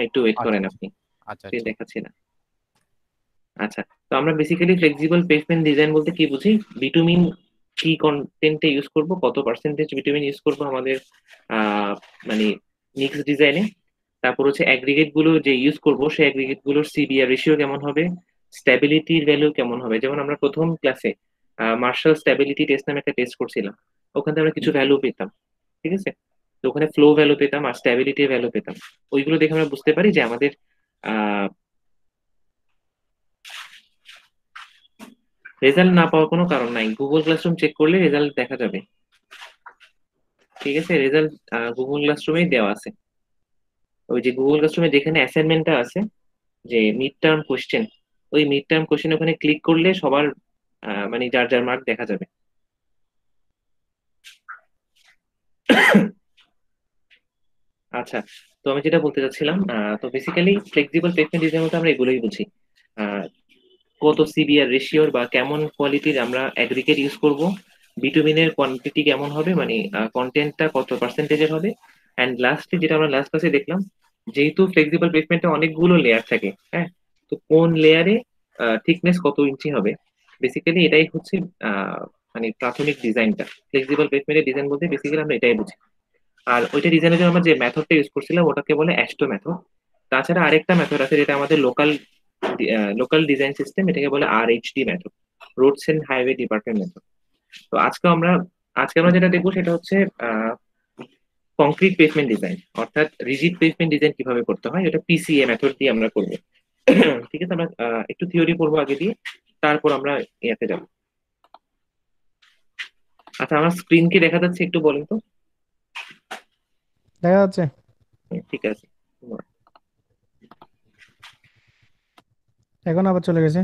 একটু ওয়েট আচ্ছা করেন আচ্ছা আপনি, আচ্ছা ঠিক আচ্ছা। দেখাচ্ছি না। আচ্ছা, তো আমরা বেসিক্যালি ফ্লেক্সিবল প্লেসমেন্ট ডিজাইন বলতে কি বুঝি? বিটুমিন কি কন্টেন্টে ইউজ করব, কত পার্সেন্টেজ বিটুমিন ইউজ করব আমাদের আহ মানে মিক্স ডিজাইনে। তারপর হচ্ছে অ্যাগ্রিগেট গুলো যে ইউজ করব, সেই অ্যাগ্রিগেট গুলোর সিবিআর রেশিও কেমন হবে, স্ট্যাবিলিটির ভ্যালু কেমন হবে। যেমন আমরা প্রথম ক্লাসে মার্শাল স্ট্যাবিলিটি টেস্ট নামে একটা টেস্ট করছিলাম, ওখানে আমরা কিছু ভ্যালু পেতাম, ঠিক আছে? তো ওখানে ফ্লো ভ্যালু পেতাম আর স্ট্যাবিলিটি ভ্যালু পেতাম। ওইগুলো দেখে আমরা বুঝতে পারি যে আমাদের রেজাল্ট না পাওয়ার কোনো কারণ নাই। গুগল ক্লাসরুম চেক করলে রেজাল্ট দেখা যাবে, ঠিক আছে? রেজাল্ট গুগল ক্লাসরুমেই দেওয়া আছে। ওই যে গুগল ক্লাসরুমে যেখানে অ্যাসাইনমেন্টটা আছে, যে মিড টার্ম কোশ্চেন, ওই মিড টার্ম কোশ্চেন ওখানে ক্লিক করলে সবার যার যার মার্ক দেখা যাবে। আচ্ছা, তো আমি যেটা বলতে চাচ্ছিলাম, তো বেসিক্যালি ফ্লেক্সিবল প্লেসমেন্ট ডিজাইন বলতে আমরা এগুলোই বুঝি। আহ, কত সিবিআর রেশিওর বা কেমন কোয়ালিটির আমরা অ্যাগ্রিগেট ইউজ করব, বিটুমিনের কোয়ান্টিটি কেমন হবে, কন্টেন্টটা কত পার্সেন্টেজের হবে। অ্যান্ড লাস্টে যেটা আমরা লাস্ট ক্লাসে দেখলাম, যেহেতু ফ্লেক্সিবল প্লেসমেন্টে অনেকগুলো লেয়ার থাকে, হ্যাঁ, তো কোন লেয়ারে থিকনেস কত ইঞ্চি হবে, বেসিক্যালি এটাই হচ্ছে আহ, প্রাথমিক ডিজাইনটা। ফ্লেক্সিবল প্লেসমেন্টের ডিজাইন বলতে বেসিক্যালি আমরা এটাই বুঝি। আর ওইটা ডিজাইনের জন্য আমরা যে মেথডটা ইউজ করছিলাম ওটাকে বলে অ্যাস্টো মেথড। তাছাড়া আরেকটা মেথড আছে যেটা আমাদের লোকাল লোকাল ডিজাইন সিস্টেম, এটাকে বলে RHD method, roads and highway department method. তো আজকে আমরা যেটা দেখবো সেটা হচ্ছে কংক্রিট পেভমেন্ট ডিজাইন, অর্থাৎ রিজিড পেভমেন্ট ডিজাইন কিভাবে করতে হয়, এটা পিসিএ মেথড দিয়ে আমরা করবো। ঠিক আছে, আমরা একটু থিওরি করবো আগে দিয়ে, তারপর আমরা ইয়াতে যাবো। আচ্ছা, আমার স্ক্রিন কি দেখা যাচ্ছে একটু বলেন তো? দেখা যাচ্ছে। ঠিক আছে। এখন আবার চলে গেছে।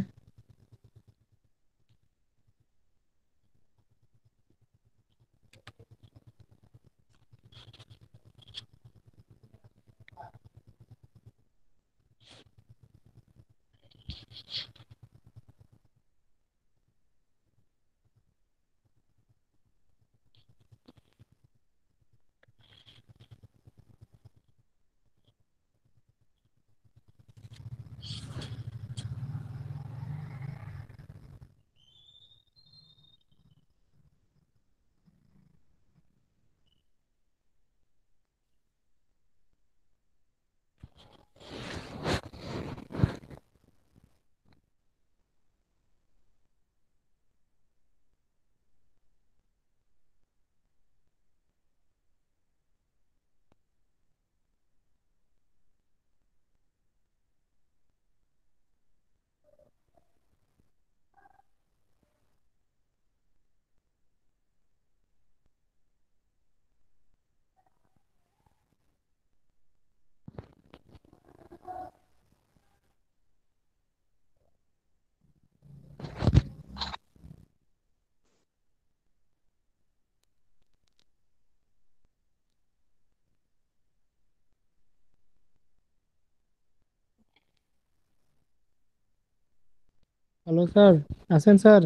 হ্যালো স্যার, আছেন স্যার?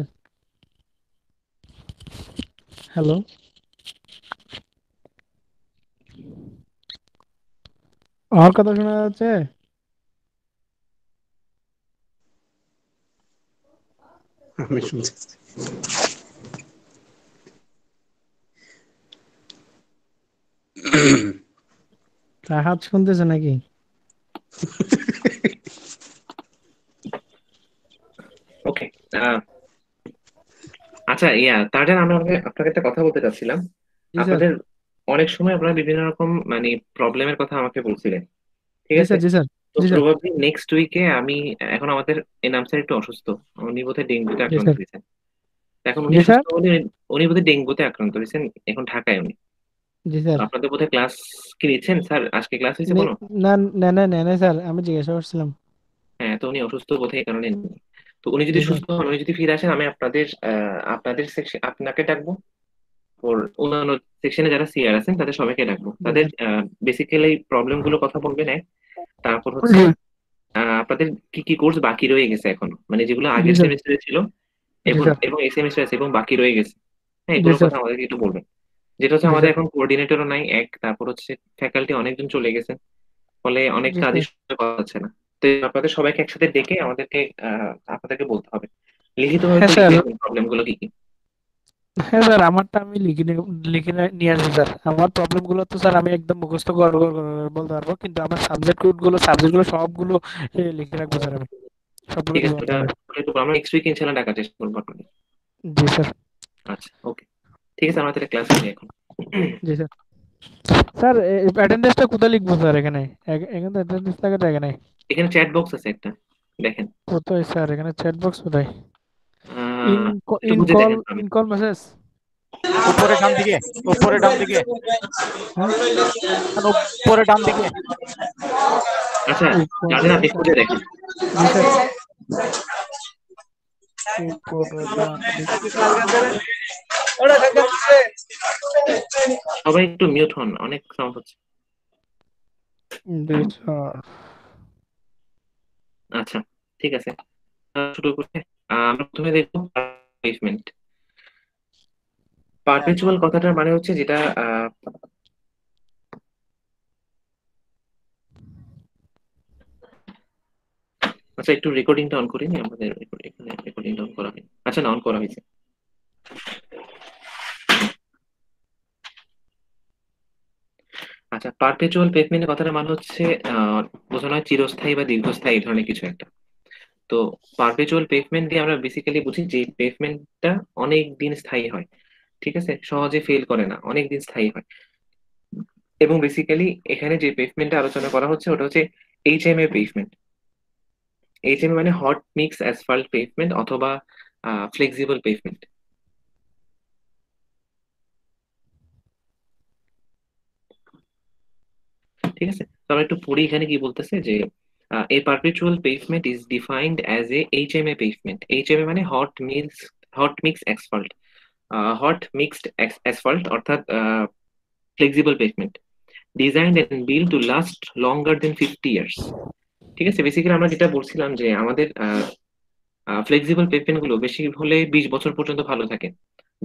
হ্যালো, আমার কথা শোনা যাচ্ছে? আমি শুনছি। হাত শুনতেছে নাকি? ওকে। আচ্ছা, তার আগে আমি আপনাকে একটা কথা বলতে চাচ্ছিলাম। জি স্যার। আপনাদের অনেক সময় আপনারা বিভিন্ন রকম প্রবলেমের কথা আমাকে বলছিলেন, ঠিক জি আছে? স্যার। জি স্যার। তো জি স্যার। প্রবাবলি নেক্সট উইকে আমি, এখন আমাদের এনাম স্যার একটু অসুস্থ, উনি বোধহয় ডেঙ্গুতে জি আক্রান্ত স্যার। হয়েছেন। এখন উনি জি স্যার। সুস্থ হলে, উনি বোধহয় ডেঙ্গুতে আক্রান্ত হয়েছেন, এখন ঢাকায় উনি। জি তো স্যার। আপনাদের বোধহয় ক্লাস কি নিচ্ছেন স্যার? আজকে ক্লাস হয়েছে নে- কোনো? না, না, না, না, না স্যার, আমি জিজ্ঞাসা করছিলাম। হ্যাঁ, তো উনি অসুস্থ বোধহয় এই কারণে নেই। তো উনি যদি জি স্যার। সুস্থ হন, উনি যদি ফিরে আসেন, আমি আপনাদের সেকশন আপনাকে ডাকবো, ওর অন্যান্য সেকশনে যারা সিআর আছেন তাদের সবাইকে ডাকবো, জি তাদের স্যার। বেসিক্যালি প্রবলেম গুলো কথা বলবেন এক। তারপর হচ্ছে জি। আপনাদের কি কি কোর্স বাকি রয়ে গেছে এখনো, যেগুলো জি আগের স্যার। সেমিস্টারে ছিল জি এবং স্যার। এবং এই সেমিস্টার আছে এবং বাকি রয়ে গেছে। হ্যাঁ, জি এগুলোর স্যার। কথা আমাদেরকে একটু বলবেন। যেটা হচ্ছে জি আমাদের স্যার। এখন কোঅর্ডিনেটরও নাই এক, তারপর হচ্ছে ফ্যাকাল্টি অনেকজন চলে গেছে। ফলে অনেক জি কাজই স্যার। করা যাচ্ছে না। তো আপনাদের সবাইকে একসাথে ডেকে আমাদেরকে আপনাদেরকে বলতে হবে, লিখিতভাবে হ্যাঁ একটু স্যার। লিখে দিন প্রবলেম গুলো কি কি। হ্যাঁ স্যার, আমারটা আমি লিখে নিয়ে আসবো স্যার। আমার প্রবলেম গুলো তো স্যার আমি একদম মুখস্থ বলতে পারবো, কিন্তু আমার সাবজেক্ট গুলো সবগুলো লিখে রাখবো স্যার আমি। সবগুলো ঠিক দিব আছে, ওটা আপনাদের। ওটা একটু আমরা নেক্সট উইক ইনশাল্লাহ ডাকার চেষ্টা করবো আপনাদের। জি স্যার। আচ্ছা, ওকে, ঠিক আছে, আমরা তাহলে ক্লাসে যাই এখন। জি স্যার। স্যার অ্যাটেন্ডেন্সটা কোথায় লিখবো স্যার? এখানে এখানে তো অ্যাটেন্ডেন্স থাকার জায়গা নাই। এখানে চ্যাট বক্স আছে একটা, দেখেন। কোথায় স্যার? এখানে চ্যাট বক্স কোথায়? ইন একটু ইন বুঝে কল দেখেন আমি। In call message. উপরে ডান দিকে, উপরে ডান দিকে, হ্যাঁ, উপরে ডান দিকে। আচ্ছা, জানেন, উপরে আপনি ডান। খুঁজে দেখেন। জি স্যার। উপরে ডান দিকে। সবাই একটু মিউট হন, অনেক সাউন্ড হচ্ছে। জি স্যার। আচ্ছা, ঠিক আছে, শুরু করে আমরা প্রথমে দেখবো পারপেচুয়াল। পারপেচুয়াল কথাটার মানে হচ্ছে যেটা আচ্ছা, একটু রেকর্ডিংটা অন করিনি আমাদের, এখানে রেকর্ডিংটা অন করা হয়নি। আচ্ছা, না, অন করা হয়েছে। আচ্ছা, পারপেচুয়াল পেভমেন্টের কথাটা মানে হচ্ছে বোঝানো হয় চিরস্থায়ী বা দীর্ঘস্থায়ী এই ধরনের কিছু একটা। তো পারপেচুয়াল পেভমেন্ট দিয়ে আমরা বেসিক্যালি বুঝি যে পেভমেন্টটা অনেক দিন স্থায়ী হয়, ঠিক আছে, সহজে ফেল করে না, অনেক দিন স্থায়ী হয়। এবং বেসিক্যালি এখানে যে পেভমেন্টটা আলোচনা করা হচ্ছে ওটা হচ্ছে এইচএমএ পেভমেন্ট। এইচএমএ মানে হট মিক্স অ্যাসফাল্ট পেভমেন্ট অথবা ফ্লেক্সিবল পেভমেন্ট। ঠিক আছে, তো আমরা একটু পড়ি এখানে কি বলতেছে যে a perpetual pavement is defined as a HMA pavement. HMA মানে hot mix asphalt, hot mixed asphalt অর্থাৎ flexible pavement, designed and build to last longer than 50 years. ঠিক আছে, বেসিক্যালি আমরা যেটা বলছিলাম যে আমাদের ফ্লেক্সিবল পেভমেন্ট গুলো বেশি হলে 20 বছর পর্যন্ত ভালো থাকে,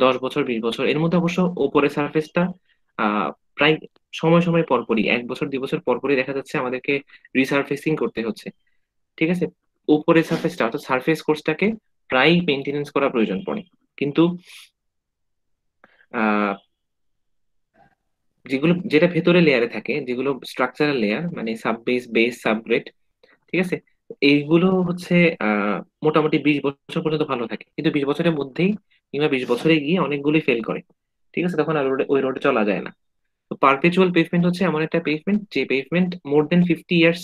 10 বছর 20 বছর, এর মধ্যে অবশ্য ওপরের সারফেসটা প্রায় সময় সময় পরপরই 1 বছর 2 বছর পরপরই দেখা যাচ্ছে আমাদেরকে রিসারফেসিং করতে হচ্ছে। ঠিক আছে, উপরের সারফেসটা অর্থাৎ সারফেস কোর্সটাকে প্রায় মেনটেনেন্স করা প্রয়োজন পড়ে। কিন্তু আহ যেগুলো যেটা ভেতরে লেয়ারে থাকে, যেগুলো স্ট্রাকচারাল লেয়ার মানে সাব বেস, বেস, সাবগ্রেড, ঠিক আছে, এইগুলো হচ্ছে আহ মোটামুটি 20 বছর পর্যন্ত ভালো থাকে, কিন্তু 20 বছরের মধ্যেই কিংবা 20 বছরে গিয়ে অনেকগুলি ফেল করে। ঠিক আছে, তখন আর ওই রোডে চলা যায় না। তো পারপেচুয়াল পেভমেন্ট হচ্ছে এমন একটা পেভমেন্ট যে পেভমেন্ট মোর দেন 50 ইয়ার্স,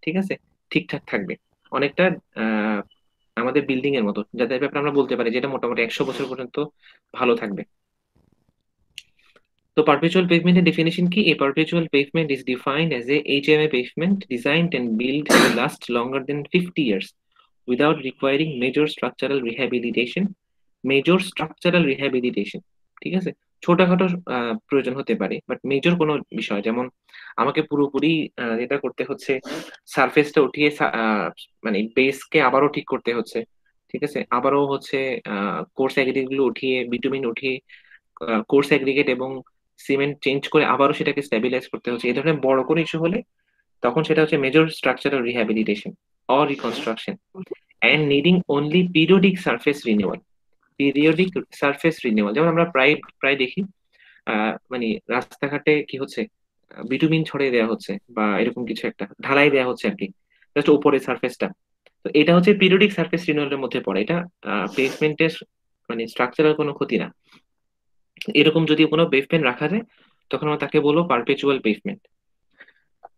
ঠিক আছে, ঠিকঠাক থাকবে। অনেকটা আহ আমাদের বিল্ডিং এর মতো, যাতে ব্যাপারে আমরা বলতে পারি যেটা মোটামুটি 100 বছর পর্যন্ত ভালো থাকবে। So perpetual pavement definition key: a perpetual pavement is defined as a HMA pavement designed and built to last longer than 50 years without requiring major structural rehabilitation. Major structural rehabilitation, ঠিক আছে, ছোটখাটো প্রয়োজন হতে পারে, বাট মেজর কোনো বিষয় যেমন আমাকে পুরোপুরি যেটা করতে হচ্ছে সারফেসটা উঠিয়ে মানে বেসকে আবারও ঠিক করতে হচ্ছে, ঠিক আছে, আবারও হচ্ছে কোর্স অ্যাগ্রিগেট গুলো উঠিয়ে, বিটুমিন উঠিয়ে কোর্স অ্যাগ্রিগেট এবং সিমেন্ট চেঞ্জ করে আবারও সেটাকে স্টেবিলাইজ করতে হচ্ছে, এই ধরনের বড় কোনো ইস্যু হলে তখন সেটা হচ্ছে major structural rehabilitation or reconstruction and needing only periodic surface renewal. Periodic surface renewal যেমন আমরা প্রায় প্রায় দেখি মানে রাস্তাঘাটে কি হচ্ছে, বিটুমিন ছড়িয়ে দেওয়া হচ্ছে বা এরকম কিছু একটা ঢালাই দেওয়া হচ্ছে আর কি, জাস্ট উপরের সারফেসটা। তো এটা হচ্ছে পিরিয়ডিক সারফেস রিনিউয়ালের মধ্যে পড়ে, এটা পেভমেন্টের মানে স্ট্রাকচারাল কোনো ক্ষতি না। এরকম যদি কোনো পেভমেন্ট রাখা যায় তখন আমরা তাকে বলবো পারপেচুয়াল পেভমেন্ট।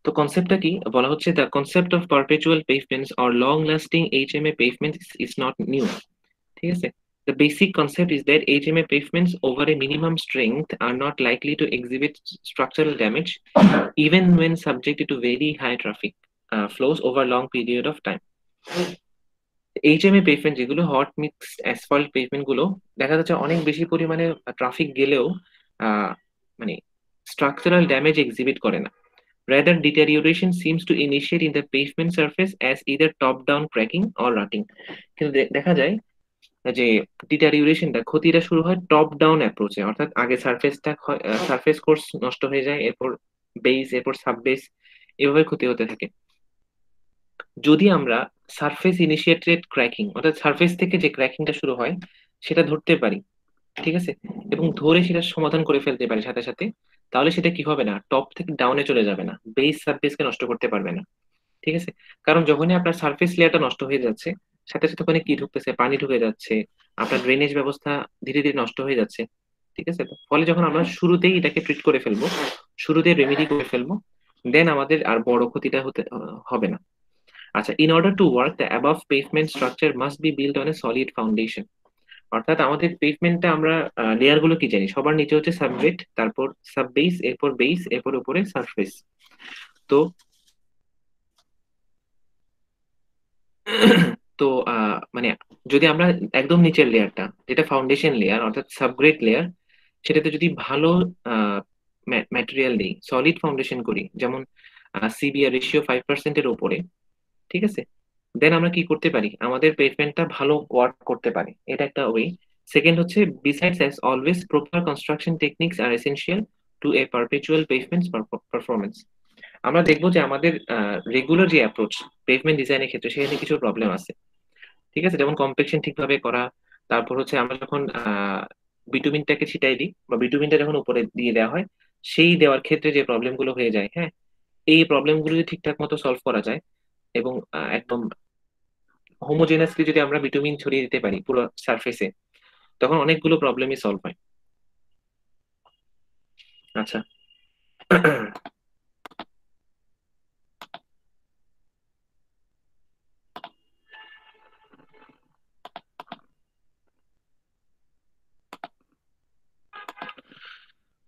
তো কনসেপ্টটা কি বলা হচ্ছে, the concept of perpetual pavements or long lasting HMA pavements is not new. ঠিক আছে, the basic concept is that HMA pavements over a minimum strength are not likely to exhibit structural damage even when subjected to very high traffic flows over long period of time. HMA pavement যেগুলো hot mix asphalt pavement গুলো দেখা যাচ্ছে অনেক বেশি পরিমাণে traffic গেলেও আহ, মানে structural damage exhibit করে না। Rather, deterioration seems to initiate in the pavement surface as either top-down cracking or rutting. কিন্তু দেখা যায় যে ডিটারিউরেশনটা, ক্ষতিটা শুরু হয় টপ ডাউন অ্যাপ্রোচে, অর্থাৎ আগে সারফেসটা সারফেস কোর্স নষ্ট হয়ে যায়, এরপর বেস, এরপর সাব বেস, এভাবে ক্ষতি হতে থাকে। যদি আমরা সারফেস ইনিশিয়েটেড ক্র্যাকিং, অর্থাৎ সারফেস থেকে যে ক্র্যাকিংটা শুরু হয় সেটা ধরতে পারি, ঠিক আছে, এবং ধরে সেটা সমাধান করে ফেলতে পারি সাথে সাথে, তাহলে সেটা কি হবে না, টপ থেকে ডাউনে চলে যাবে না, বেস সারফেসকে নষ্ট করতে পারবে না। ঠিক আছে, কারণ যখনই আপনার সারফেস লেয়ারটা নষ্ট হয়ে যাচ্ছে, সাথে সাথে ওখানে কি ঢুকতেছে, পানি ঢুকে যাচ্ছে, আপনার ড্রেনেজ ব্যবস্থা ধীরে ধীরে নষ্ট হয়ে যাচ্ছে। ঠিক আছে, তো ফলে যখন আমরা শুরুতেই এটাকে ট্রিট করে ফেলবো, শুরুতেই রেমেডি করে ফেলবো, দেন আমাদের আর বড় ক্ষতিটা হতে হবে না। আচ্ছা, in order to work the above pavement structure must be build on a solid foundation. অর্থাৎ আমাদের পেভমেন্টটা আমরা লেয়ার গুলো কি জানি, সবার নিচে হচ্ছে সাবগ্রেড, তারপর সাব বেস, এরপর বেস, এরপর উপরে সারফেস। তো তো মানে যদি আমরা একদম নিচের লেয়ারটা, যেটা ফাউন্ডেশন লেয়ার অর্থাৎ সাবগ্রেড লেয়ার, সেটাতে যদি ভালো ম্যাটেরিয়াল দিই, সলিড ফাউন্ডেশন করি, যেমন সিবিআর রেশিও 5% উপরে, ঠিক আছে, দেন আমরা কি করতে পারি, আমাদের পেভমেন্টটা ভালো ওয়ার্ক করতে পারে, এটা একটা ওয়ে। সেকেন্ড হচ্ছে, besides as always proper construction techniques are essential to a perpetual pavements performance. আমরা দেখবো যে আমাদের রেগুলার যে অ্যাপ্রোচ পেভমেন্ট ডিজাইনের ক্ষেত্রে, সেখানে কিছু প্রবলেম আছে। ঠিক আছে, যেমন কম্প্যাকশন ঠিকভাবে করা, তারপর হচ্ছে আমরা যখন বিটুমিনটাকে ছিটাই দিই বা বিটুমিনটা যখন উপরে দিয়ে দেওয়া হয়, সেই দেওয়ার ক্ষেত্রে যে প্রবলেম গুলো হয়ে যায়, হ্যাঁ, এই প্রবলেম গুলো যদি ঠিকঠাক মতো সলভ করা যায় এবং একদম হোমোজেনাসলি যদি আমরা বিটুমিন ছড়িয়ে দিতে পারি পুরো সারফেসে, তখন অনেকগুলো প্রবলেমই সলভ হয়। আচ্ছা।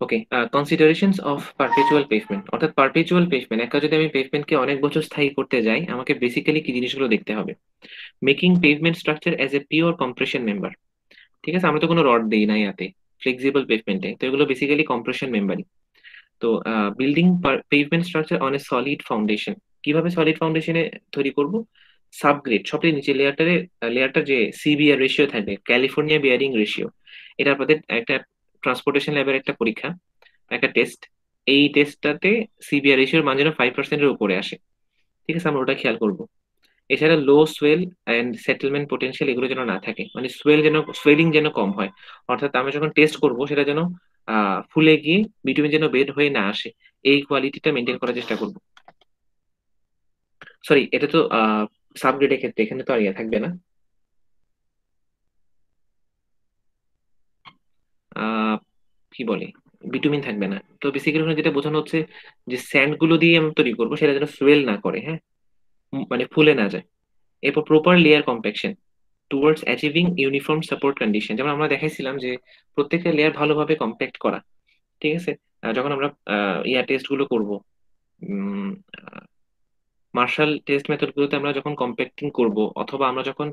ওকে, কনসিডারেশনস অফ পারপেচুয়াল পেভমেন্ট, অর্থাৎ পারপেচুয়াল পেভমেন্ট, একটা যদি আমি পেভমেন্টকে অনেক বছর স্থায়ী করতে যাই, আমাকে বেসিক্যালি কি জিনিসগুলো দেখতে হবে। Making pavement structure as a pure compression member. ঠিক আছে, আমরা তো কোনো রড দেই না ইয়াতে, ফ্লেক্সিবল পেভমেন্টে, তো এগুলো বেসিক্যালি কম্প্রেশন মেম্বারই। তো building pavement structure on a solid foundation, কিভাবে সলিড ফাউন্ডেশনে তৈরি করব, সাবগ্রেড, সবচেয়ে নিচে লেয়ারটা যে সিবিআর রেশিও থাকবে, ক্যালিফোর্নিয়া বিয়ারিং রেশিও, এটা আপনাদের একটা ট্রান্সপোর্টেশন ল্যাবের একটা পরীক্ষা, একটা টেস্ট। এই টেস্টটাতে সিবিআর রেশিওর মান যেন 5%-এর উপরে আসে। ঠিক আছে, আমরা ওটা খেয়াল করব। এছাড়া লো সোয়েল অ্যান্ড সেটেলমেন্ট পোটেনশিয়াল এগুলো যেন না থাকে, মানে সোয়েলিং যেন কম হয়, অর্থাৎ আমরা যখন টেস্ট করব সেটা যেন ফুলে গিয়ে বিটুমিন যেন বের হয়ে না আসে, এই কোয়ালিটিটা মেনটেন করার চেষ্টা করব। সরি, এটা তো সাবগ্রেডের ক্ষেত্রে, এখানে তো আর ইয়ে থাকবে না। আহ কি বলে, বিটুমিন থাকবে না, তো বেসিক্যালি ওখানে যেটা বোঝানো হচ্ছে যে স্যান্ড গুলো দিয়ে আমরা তৈরি করবো, সেটা যেন সোয়েল না করে, হ্যাঁ, মানে ফুলে না যায়। এরপর proper layer compaction towards achieving uniform support condition, যেমন আমরা দেখাইছিলাম যে প্রত্যেকটা লেয়ার ভালোভাবে কম্প্যাক্ট করা। ঠিক আছে, যখন আমরা টেস্ট গুলো করবো, মার্শাল টেস্ট মেথড গুলোতে আমরা যখন কম্প্যাক্টিং করব, অথবা আমরা যখন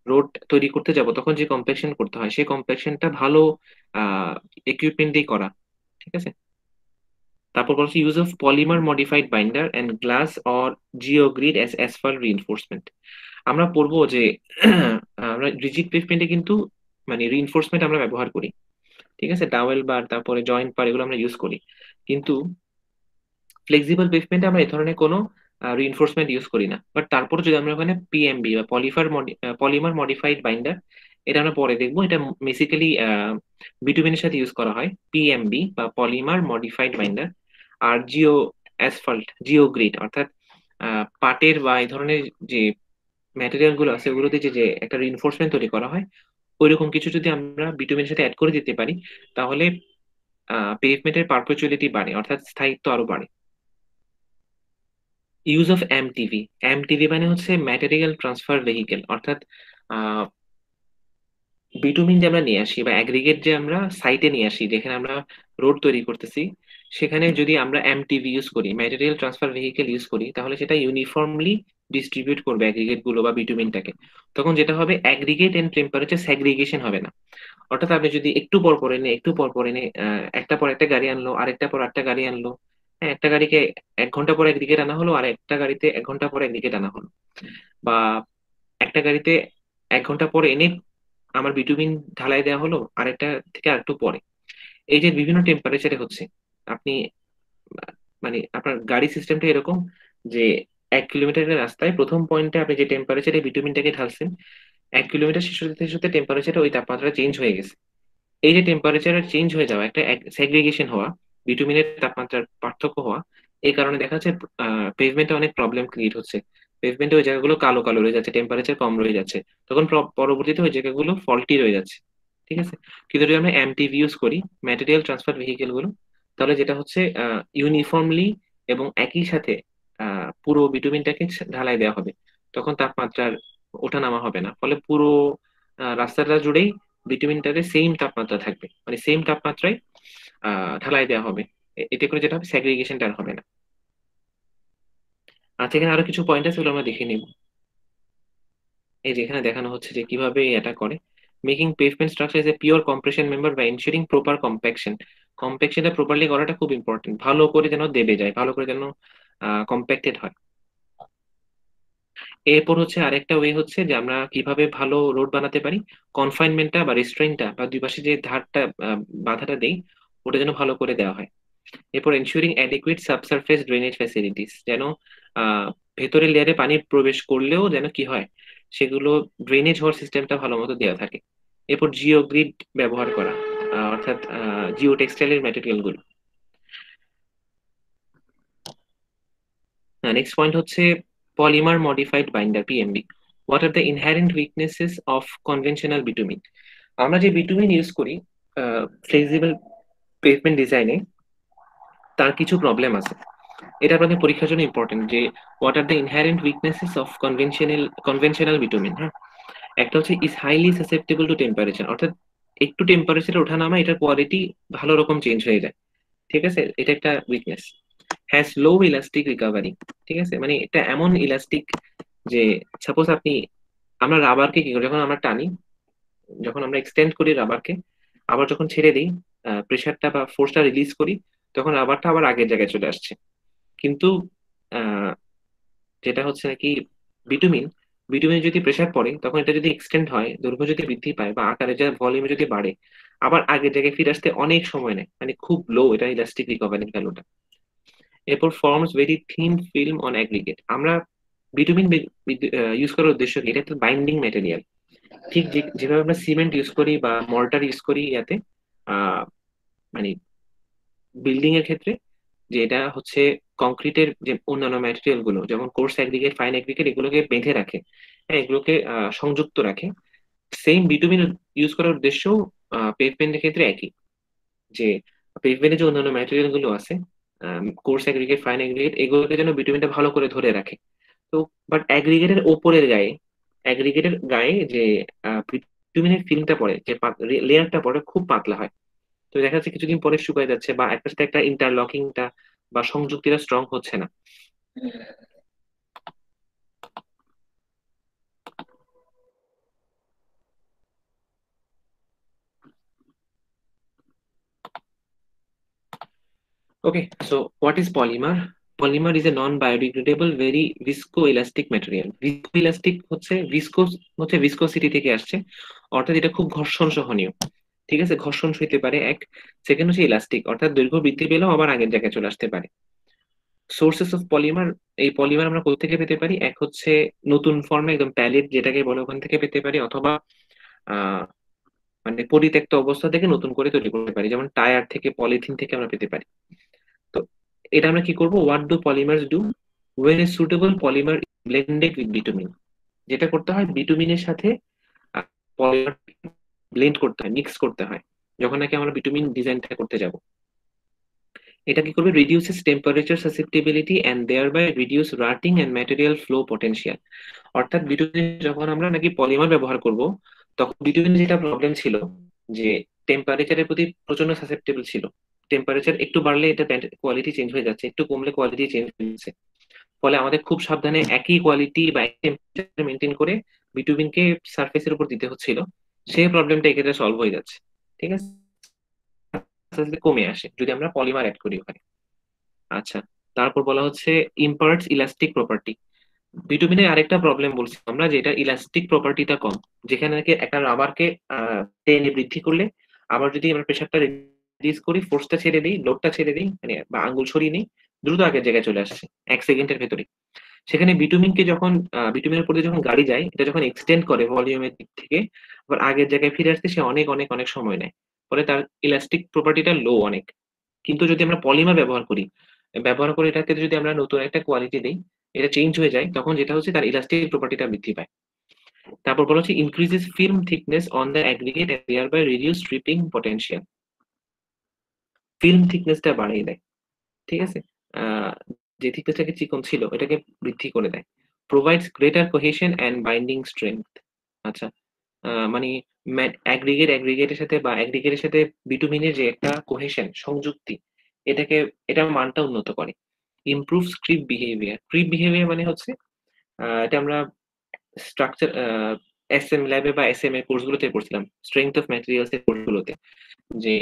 রোড তৈরি করতে যাব, তখন যে কম্প্যাকশন করতে হয়, সেই কম্প্যাকশনটা ভালো ইকুইপমেন্ট দিয়ে করা। ঠিক আছে, তারপর বলছি use of polymer modified binder and glass or geogrid as asphalt reinforcement. আমরা পড়বো যে আমরা রিজিড পেভমেন্টে কিন্তু মানে রিইনফোর্সমেন্ট আমরা ব্যবহার করি, ঠিক আছে, ডাওয়েল বার, তারপরে জয়েন্ট বার, এগুলো আমরা ইউজ করি, কিন্তু ফ্লেক্সিবল পেভমেন্টে আমরা এই ধরনের কোনো রিইনফোর্সমেন্ট ইউজ করি না। বাট তারপর যদি আমরা ওখানে পিএমবি বা পলিমার মডিফাইড বাইন্ডার, এটা আমরা পরে দেখবো, এটা বেসিক্যালি বিটুমিনের সাথে ইউজ করা হয়, পিএমবি বা পলিমার মডিফাইড বাইন্ডার। আর জিও গ্রিড, অর্থাৎ পাটের বা এই ধরনের যে ম্যাটেরিয়াল গুলো আছে, ওগুলোতে যে যে একটা রিইনফোর্সমেন্ট তৈরি করা হয়, ওইরকম কিছু যদি আমরা বিটুমিনের সাথে অ্যাড করে দিতে পারি, তাহলে পেভমেন্টের পারপেচুয়ালিটি বাড়ে, অর্থাৎ স্থায়িত্ব আরো বাড়ে। ইউজ অফ এমটিভি, এমটিভি মানে হচ্ছে ম্যাটেরিয়াল ট্রান্সফার ভেহিকেল, অর্থাৎ বিটুমিন যে আমরা নিয়ে আসি বা অ্যাগ্রিগেট যে আমরা সাইটে নিয়ে আসি, যেখানে আমরা রোড তৈরি করতেছি, সেখানে যদি আমরা এমটিভি ইউজ করি, ম্যাটেরিয়াল ট্রান্সফার ভেহিকেল ইউজ করি, তাহলে সেটা ইউনিফর্মলি ডিস্ট্রিবিউট করবে অ্যাগ্রিগেট গুলো বা বিটুমিনটাকে। তখন যেটা হবে, অ্যাগ্রিগেট এন্ড টেম্পারেচার সেগ্রিগেশন হবে না। অর্থাৎ আপনি যদি একটু পর পর এনে, একটু পর পর এনে, একটা পর একটা গাড়ি আনলো, আরেকটা পর একটা গাড়ি আনলো, হ্যাঁ, একটা গাড়িকে 1 ঘন্টা পর একদিকে আনা হলো, আর একটা গাড়িতে 1 ঘন্টা পর একদিকে আনা হলো, বা একটা গাড়িতে 1 ঘন্টা পরে এনে আমার বিটুমিন ঢালাই দেওয়া হলো, আরেকটা থেকে আরেকটু পরে, এই যে বিভিন্ন টেম্পারেচারে হচ্ছে, আপনি মানে আপনার গাড়ি সিস্টেমটা এরকম যে 1 কিলোমিটারের রাস্তায় প্রথম পয়েন্টে আপনি যে টেম্পারেচারে বিটুমিনটাকে ঢালছেন, 1 কিলোমিটার শেষ হতে শেষ হতে টেম্পারেচার ওই তাপমাত্রা চেঞ্জ হয়ে গেছে। এই যে টেম্পারেচারের চেঞ্জ হয়ে যাওয়া, একটা সেগ্রিগেশন হওয়া, বিটুমিনের তাপমাত্রার পার্থক্য হওয়া, এই কারণে দেখা যাচ্ছে পেভমেন্টে অনেক প্রবলেম ক্রিয়েট হচ্ছে। পেভমেন্টে ওই জায়গাগুলো কালো কালো রয়ে যাচ্ছে, টেম্পারেচার কম রয়ে যাচ্ছে, তখন পরবর্তীতে ওই জায়গাগুলো ফল্টি রয়ে যাচ্ছে। ঠিক আছে। কিন্তু যদি আমরা এমটিভি ইউজ করি, ম্যাটেরিয়াল ট্রান্সফার ভেহিকেল গুলো, তাহলে যেটা হচ্ছে ইউনিফর্মলি এবং একই সাথে পুরো বিটুমিনটাকে ঢালাই দেওয়া হবে, তখন তাপমাত্রার ওঠানামা হবে না, ফলে পুরো রাস্তাটা জুড়েই বিটুমিনটাতে সেম তাপমাত্রা থাকবে, মানে সেম তাপমাত্রায় ঢালাই দেওয়া হবে। এতে করে যেটা হবে, সেগ্রিগেশনটা আর হবে না। আচ্ছা, এখানে আরো কিছু পয়েন্ট আছে, সেগুলো আমরা দেখে নিব। এই যে এখানে দেখানো হচ্ছে যে কিভাবে এটা করে। Making pavement structure as a pure compression member by ensuring proper compaction. কম্প্যাকশনটা প্রপারলি করাটা খুব ইম্পর্টেন্ট, ভালো করে যেন দেবে যায়, ভালো করে যেন কম্প্যাক্টেড হয়। এরপর হচ্ছে আরেকটা ওয়ে হচ্ছে যে আমরা কিভাবে ভালো রোড বানাতে পারি, কনফাইনমেন্টটা বা রেস্ট্রেইনটা বা দুই পাশে যে ধারটা বাধাটা দেই, ওটা যেন ভালো করে দেওয়া হয়। এরপর এনসিউরিং অ্যাডিকুয়েট সাবসারফেস ড্রেনেজ ফ্যাসিলিটিস, যেন আহ ভেতরের লেয়ারে পানি প্রবেশ করলেও যেন কি হয়, সেগুলো ড্রেনেজ হওয়ার সিস্টেমটা ভালো মতো দেওয়া থাকে। এরপর জিওগ্রিড ব্যবহার করা, অর্থাৎ জিও টেক্সটাইলের ম্যাটেরিয়াল গুলো। নেক্সট পয়েন্ট হচ্ছে polymer modified binder, PMB. What are the inherent weaknesses of conventional bitumen? আমরা যে বিটুমিন ইউজ করি ফ্লেক্সিবল পেভমেন্ট ডিজাইনে, তার কিছু প্রবলেম আছে। এটা আপনাদের পরীক্ষার জন্য ইম্পর্টেন্ট যে what are the inherent weaknesses of conventional bitumen. হ্যাঁ, একটা হচ্ছে is highly susceptible to temperature, অর্থাৎ একটু টেম্পারেচার ওঠানামা এটার কোয়ালিটি ভালো রকম চেঞ্জ হয়ে যায়। ঠিক আছে, এটা একটা weakness. Has low elastic recovery. ঠিক আছে, মানে এটা এমন ইলাস্টিক যে সাপোজ আমরা রাবারকে কি করি, যখন আমরা টানি, যখন আমরা এক্সটেন্ড করি রাবারকে, আবার যখন ছেড়ে দিই, প্রেসারটা বা ফোর্সটা রিলিজ করি, তখন রাবারটা আবার আগের জায়গায় চলে আসছে। কিন্তু আহ, যেটা হচ্ছে নাকি বিটুমিন, বিটুমিনে যদি প্রেসার পড়ে, তখন এটা যদি এক্সটেন্ড হয়, দৈর্ঘ্য যদি বৃদ্ধি পায় বা আকারে যা ভলিউমে যদি বাড়ে, আবার আগের জায়গায় ফিরে আসতে অনেক সময় নেয়, মানে খুব লো এটা ইলাস্টিক রিকভারি ভ্যালুটা। এরপর forms very thin film on aggregate. আমরা বিটুমিন ইউজ করার উদ্দেশ্য কি, এটা একটা বাইন্ডিং ম্যাটেরিয়াল। ঠিক যেভাবে আমরা সিমেন্ট ইউজ করি বা মর্টার ইউজ করি ইয়াতে, আহ মানে বিল্ডিং এর ক্ষেত্রে, যে এটা হচ্ছে কংক্রিটের যে অন্যান্য ম্যাটেরিয়াল গুলো, যেমন কোর্স অ্যাগ্রিগেট, ফাইন অ্যাগ্রিগেট, এগুলোকে বেঁধে রাখে, হ্যাঁ, এগুলোকে সংযুক্ত রাখে। সেম বিটুমিন ইউজ করার উদ্দেশ্য পেভমেন্টের ক্ষেত্রে একই, যে পেভমেন্টে যে অন্যান্য ম্যাটেরিয়াল গুলো আছে, কোর্স অ্যাগ্রিগেট, ফাইন অ্যাগ্রিগেট, এগুলোকে যেন বিটুমিনটা ভালো করে ধরে রাখে। তো বাট অ্যাগ্রিগেটের গায়ে যে বিটুমিনের ফিল্মটা পড়ে, যে লেয়ারটা পড়ে, খুব পাতলা হয়। তো দেখা যাচ্ছে কিছুদিন পরে শুকায় যাচ্ছে, বা একটা সাথে একটা ইন্টারলকিংটা বা সংযুক্তিটা স্ট্রং হচ্ছে না। Okay, so what is polymer? Polymer is a non biodegradable very viscoelastic material. Viscoelastic হচ্ছে ভিসকোসিটি থেকে আসছে, অর্থাৎ এটা খুব ঘর্ষণ সহনীয়। ঠিক আছে, ঘর্ষণ সইতে পারে এক। সেকেন্ড হচ্ছে ইলাস্টিক, অর্থাৎ দৈর্ঘ্য বৃদ্ধি পেলেও আবার আগের জায়গায় চলে আসতে পারে। সোর্সেস অফ পলিমার, এই পলিমার আমরা কোথা থেকে পেতে পারি? এক হচ্ছে নতুন ফর্মে, একদম প্যালেট যেটাকে বলে, ওখান থেকে পেতে পারি, অথবা আহ মানে পরিত্যক্ত অবস্থা থেকে নতুন করে তৈরি করতে পারি, যেমন টায়ার থেকে, পলিথিন থেকে আমরা পেতে পারি। তো এটা আমরা কি করব, what do polymers do when a suitable polymer blended with bitumen? যেটা করতে হয়, বিটুমিনের সাথে পলিমার ব্লেন্ড করতে হয়, মিক্স করতে হয়, যখন নাকি আমরা বিটুমিন ডিজাইনটা করতে যাব। এটা কি করবে, reduces temperature susceptibility and thereby reduce rutting and material flow potential. অর্থাৎ বিটুমিন যখন আমরা নাকি পলিমার ব্যবহার করব, তখন বিটুমিন যেটা প্রবলেম ছিল, যে টেম্পারেচারের প্রতি প্রচন্ড সাসেপ্টেবল ছিল। টেম্পারেচার একটু বাড়লে এটা কোয়ালিটি চেঞ্জ হয়ে যাচ্ছে, একটু কমলে কোয়ালিটি চেঞ্জ হয়ে যাচ্ছে। ফলে আমাদের খুব সাবধানে একই কোয়ালিটি বা একই টেম্পারেচার মেনটেন করে বিটুমিনকে সারফেসের উপর দিতে হচ্ছিল। সেই প্রবলেমটা এক্ষেত্রে সলভ হয়ে যাচ্ছে। ঠিক আছে, আস্তে আস্তে কমে আসে যদি আমরা পলিমার অ্যাড করি ওখানে। আচ্ছা, তারপর বলা হচ্ছে ইম্পার্টস ইলাস্টিক প্রপার্টি। বিটুমিনের আরেকটা প্রবলেম বলছি আমরা, যে এটা ইলাস্টিক প্রপার্টিটা কম, যেখানে নাকি একটা রাবারকে টেনে বৃদ্ধি করলে, আবার যদি আমরা প্রেসারটা রিডিউস করি, ফোর্সটা ছেড়ে দিই, লোডটা ছেড়ে দিই, মানে বা আঙ্গুল সরিয়ে নিই, দ্রুত আগের জায়গায় চলে আসছে 1 সেকেন্ডের ভেতরে। সেখানে বিটুমিনকে যখন বিটুমিনের উপর দিয়ে যখন গাড়ি যায়, এটা যখন এক্সটেন্ড করে ভলিউমের দিক থেকে, আবার আগের জায়গায় ফিরে আসতে সে অনেক অনেক অনেক সময় নেয়। ফলে তার ইলাস্টিক প্রপার্টিটা লো অনেক। কিন্তু যদি আমরা পলিমার ব্যবহার করে এটাকে যদি আমরা নতুন একটা কোয়ালিটি দেই, এটা চেঞ্জ হয়ে যায়, তখন যেটা হচ্ছে তার ইলাস্টিক প্রপার্টিটা বৃদ্ধি পায়। তারপর বলা হচ্ছে increases film thickness on the aggregate and thereby reduce stripping potential. Film থিকনেসটা বাড়িয়ে দেয়। ঠিক আছে? আ যে থিকনেসটাকে চিকন ছিল এটাকে বৃদ্ধি করে দেয়। Provides greater cohesion and binding strength. আচ্ছা, মানে অ্যাগ্রিগেটের সাথে বা অ্যাগ্রিগেটের সাথে বিটুমিনের যে একটা কোহেশন সংযুক্তি, এটাকে এটার মানটা উন্নত করে। Improves creep behaviour. Creep behaviour মানে হচ্ছে এটা আমরা স্ট্রাকচার এসএম ল্যাবে বা এসএম এর কোর্সগুলোতে পড়ছিলাম। স্ট্রেংথ অফ ম্যাটেরিয়ালস এর কোর্সগুলোতে। যে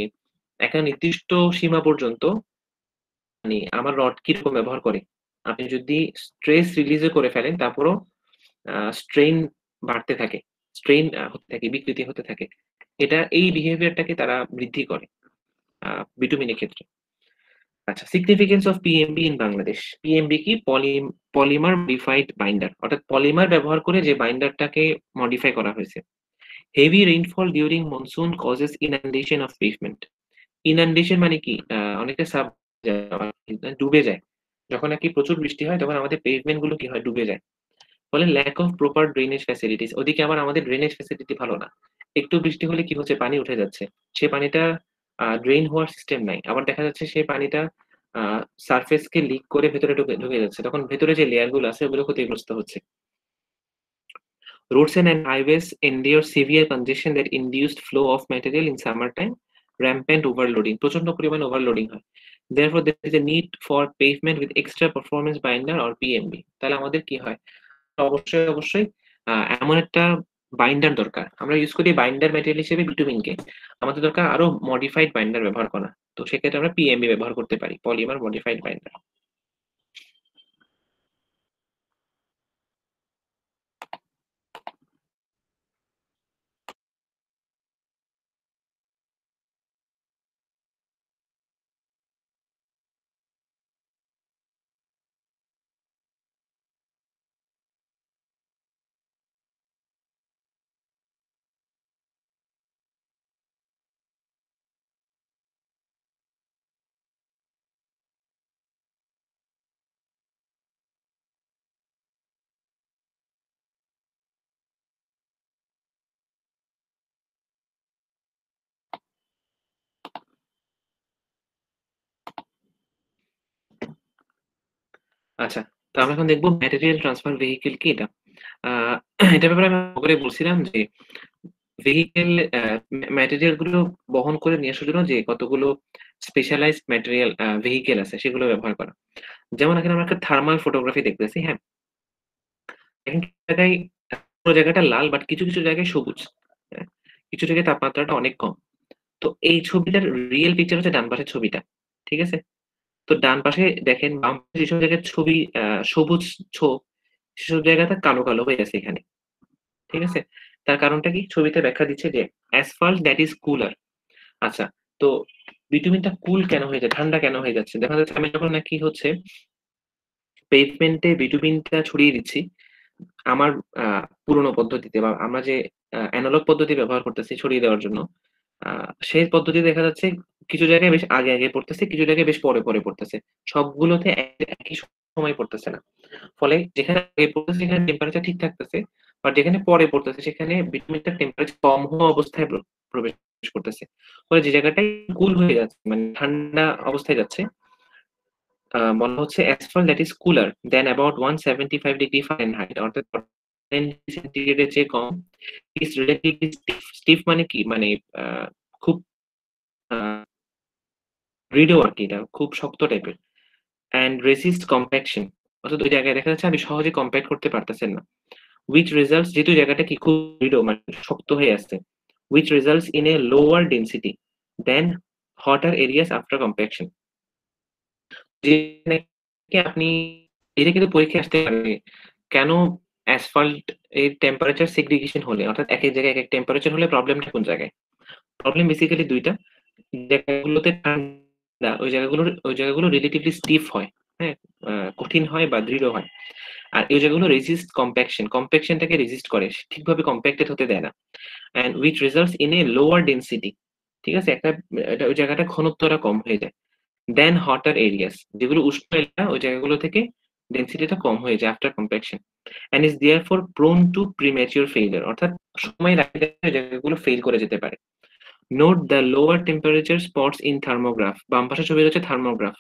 একটা নির্দিষ্ট সীমা পর্যন্ত মানে আমার রড কিরকম ব্যবহার করে। আপনি যদি স্ট্রেস রিলিজও করে ফেলেন তারপরও স্ট্রেইন বাড়তে থাকে। স্ট্রেইন হতে থাকে, বিকৃতি হতে থাকে। এই বিহেভিয়ারটাকে তারা বৃদ্ধি করে বিটুমিনের ক্ষেত্রে। আচ্ছা, significance of PMB in Bangladesh. PMB কি? Polymer modified binder. অর্থাৎ পলিমার ব্যবহার করে যে বাইন্ডারটাকে মডিফাই করা হয়েছে। Heavy rainfall during monsoon causes inundation of pavement. Inundation মানে কি? অনেকটা ডুবে যায়। যখন নাকি প্রচুর বৃষ্টি হয় তখন আমাদের পেভমেন্ট গুলো কি হয়? ডুবে যায়। ফলে lack of proper drainage facilities. ওদিকে আবার আমাদের ড্রেনেজ ফ্যাসিলিটি ভালো না। একটু বৃষ্টি হলে কি হচ্ছে? পানি উঠে যাচ্ছে। সে পানিটা ড্রেইন হওয়ার সিস্টেম নাই। আবার দেখা যাচ্ছে সেই পানিটা আ সারফেস কে লিক করে ভেতরে ঢুকে যাচ্ছে। তখন ভেতরে যে লেয়ার গুলো আছে ওগুলো ক্ষতিগ্রস্ত হচ্ছে। Roads and highways endure severe congestion that induced flow of material in summertime, rampant overloading. প্রচন্ড পরিমাণে ওভারলোডিং হয়। Therefore, there is a need for pavement with extra performance binder or PMB. তাহলে আমাদের কি হয়? অবশ্যই এমন একটা বাইন্ডার দরকার। আমরা ইউজ করি বাইন্ডার ম্যাটেরিয়াল হিসেবে বিটুমিনকে। আমাদের দরকার আরো মডিফাইড বাইন্ডার ব্যবহার করা। তো সেক্ষেত্রে আমরা পিএমবি ব্যবহার করতে পারি, পলিমার মডিফাইড বাইন্ডার। আচ্ছা, তো আমরা এখন দেখবো ম্যাটেরিয়াল ট্রান্সফার ভেহিকল কি এটা? আ এটার ব্যাপারে আমি করে বলছিলাম যে ভেহিকল ম্যাটেরিয়াল গুলো বহন করে নিয়ে আসার জন্য যে কতগুলো স্পেশালাইজড ম্যাটেরিয়াল ভেহিকল আছে সেগুলো ব্যবহার করা। যেমন এখানে আমরা একটা থার্মাল ফটোগ্রাফি দেখতেছি, হ্যাঁ? এখন কিছু জায়গায় পুরো জায়গাটা লাল বাট কিছু জায়গায় সবুজ। হ্যাঁ? কিছু জায়গায় তাপমাত্রাটা অনেক কম। তো এই ছবিটার রিয়াল পিকচার হচ্ছে ডান পাশের ছবিটা। ঠিক আছে? তো ডান পাশে দেখেন বাম পাশে যেসব জায়গায় ছবি সবুজ ছোপ, সেসব জায়গাটা কালো, কালো হয়ে আছে এখানে। ঠিক আছে? তার কারণটা কি? ছবিতে ব্যাখ্যা দিচ্ছে যে asphalt that is cooler. আচ্ছা, তো বিটুমিনটা কুল কেন হয়ে যায়? ঠান্ডা কেন হয়ে যাচ্ছে? দেখা যাচ্ছে আমি যখন নাকি হচ্ছে পেভমেন্টে বিটুমিনটা ছড়িয়ে দিচ্ছি, আমার পুরোনো পদ্ধতিতে বা আমরা যে এনালগ পদ্ধতি ব্যবহার করতেছি ছড়িয়ে দেওয়ার জন্য, আ সেই পদ্ধতি দেখা যাচ্ছে কিছু জায়গায় বেশ আগে পড়তেছে, কিছু জায়গায় বেশ পরে পড়তেছে। সবগুলোতে একই সময় পড়তেছে না। ফলে যেখানে আগে পড়তেছে সেখানে টেম্পারেচার ঠিক থাকতেছে। বাট যেখানে পরে পড়তেছে সেখানে ভিটামিনটার টেম্পারেচার কম হওয়া অবস্থায় প্রবেশ করতেছে। ফলে যে জায়গাটায় কুল হয়ে যাচ্ছে মানে ঠান্ডা অবস্থায় যাচ্ছে, বলা হচ্ছে asphalt that is cooler than about 175 degree Fahrenheit অর্থাৎ 10 ডিগ্রি সেন্টিগ্রেডের চেয়ে কম is relatively stiff. Stiff মানে কি? মানে আ খুব আ দৃঢ় আরকি, এটা খুব শক্ত টাইপের। and resist compaction. অর্থাৎ ওই জায়গায় দেখা যাচ্ছে আপনি সহজে কম্প্যাক্ট করতে পারতেছেন না। which results যেহেতু জায়গাটা কি খুব দৃঢ় মানে শক্ত হয়ে আছে, which results in a lower density than hotter areas after compaction. যেখানে কি আপনি এটা কিন্তু পরীক্ষায় আসতে পারে। কেন অ্যাসফল্ট এর টেম্পারেচার সেগ্রিগেশন হলে অর্থাৎ একেক জায়গায় একেক টেম্পারেচার হলে প্রবলেমটা কোন জায়গায়? প্রবলেম বেসিক্যালি ২ টা। জায়গাগুলোতে ঠান্ডা ওই জায়গাগুলো রিলেটিভলি স্টিফ হয়। হ্যাঁ, কঠিন হয় বা দৃঢ় হয়। আর এই জায়গাগুলো রেজিস্ট কম্প্যাকশন, কম্প্যাকশনটাকে রেজিস্ট করে, ঠিকভাবে কম্প্যাক্টেড হতে দেয় না। And which results in a lower density. ঠিক আছে, ওই জায়গাটা ঘনত্বটা কম হয়ে যায় দেন হটার এরিয়াস, যেগুলো উষ্ণ এলাকা ওই জায়গাগুলো থেকে ডেনসিটিটা কম হয়ে যায় after compaction, and is therefore prone to premature failure, অর্থাৎ সময়ের আগে ওই জায়গাগুলো ফেল করে যেতে পারে। Note the lower temperature spots in thermograph, বাম পাশে ছবি হচ্ছে থার্মোগ্রাফ,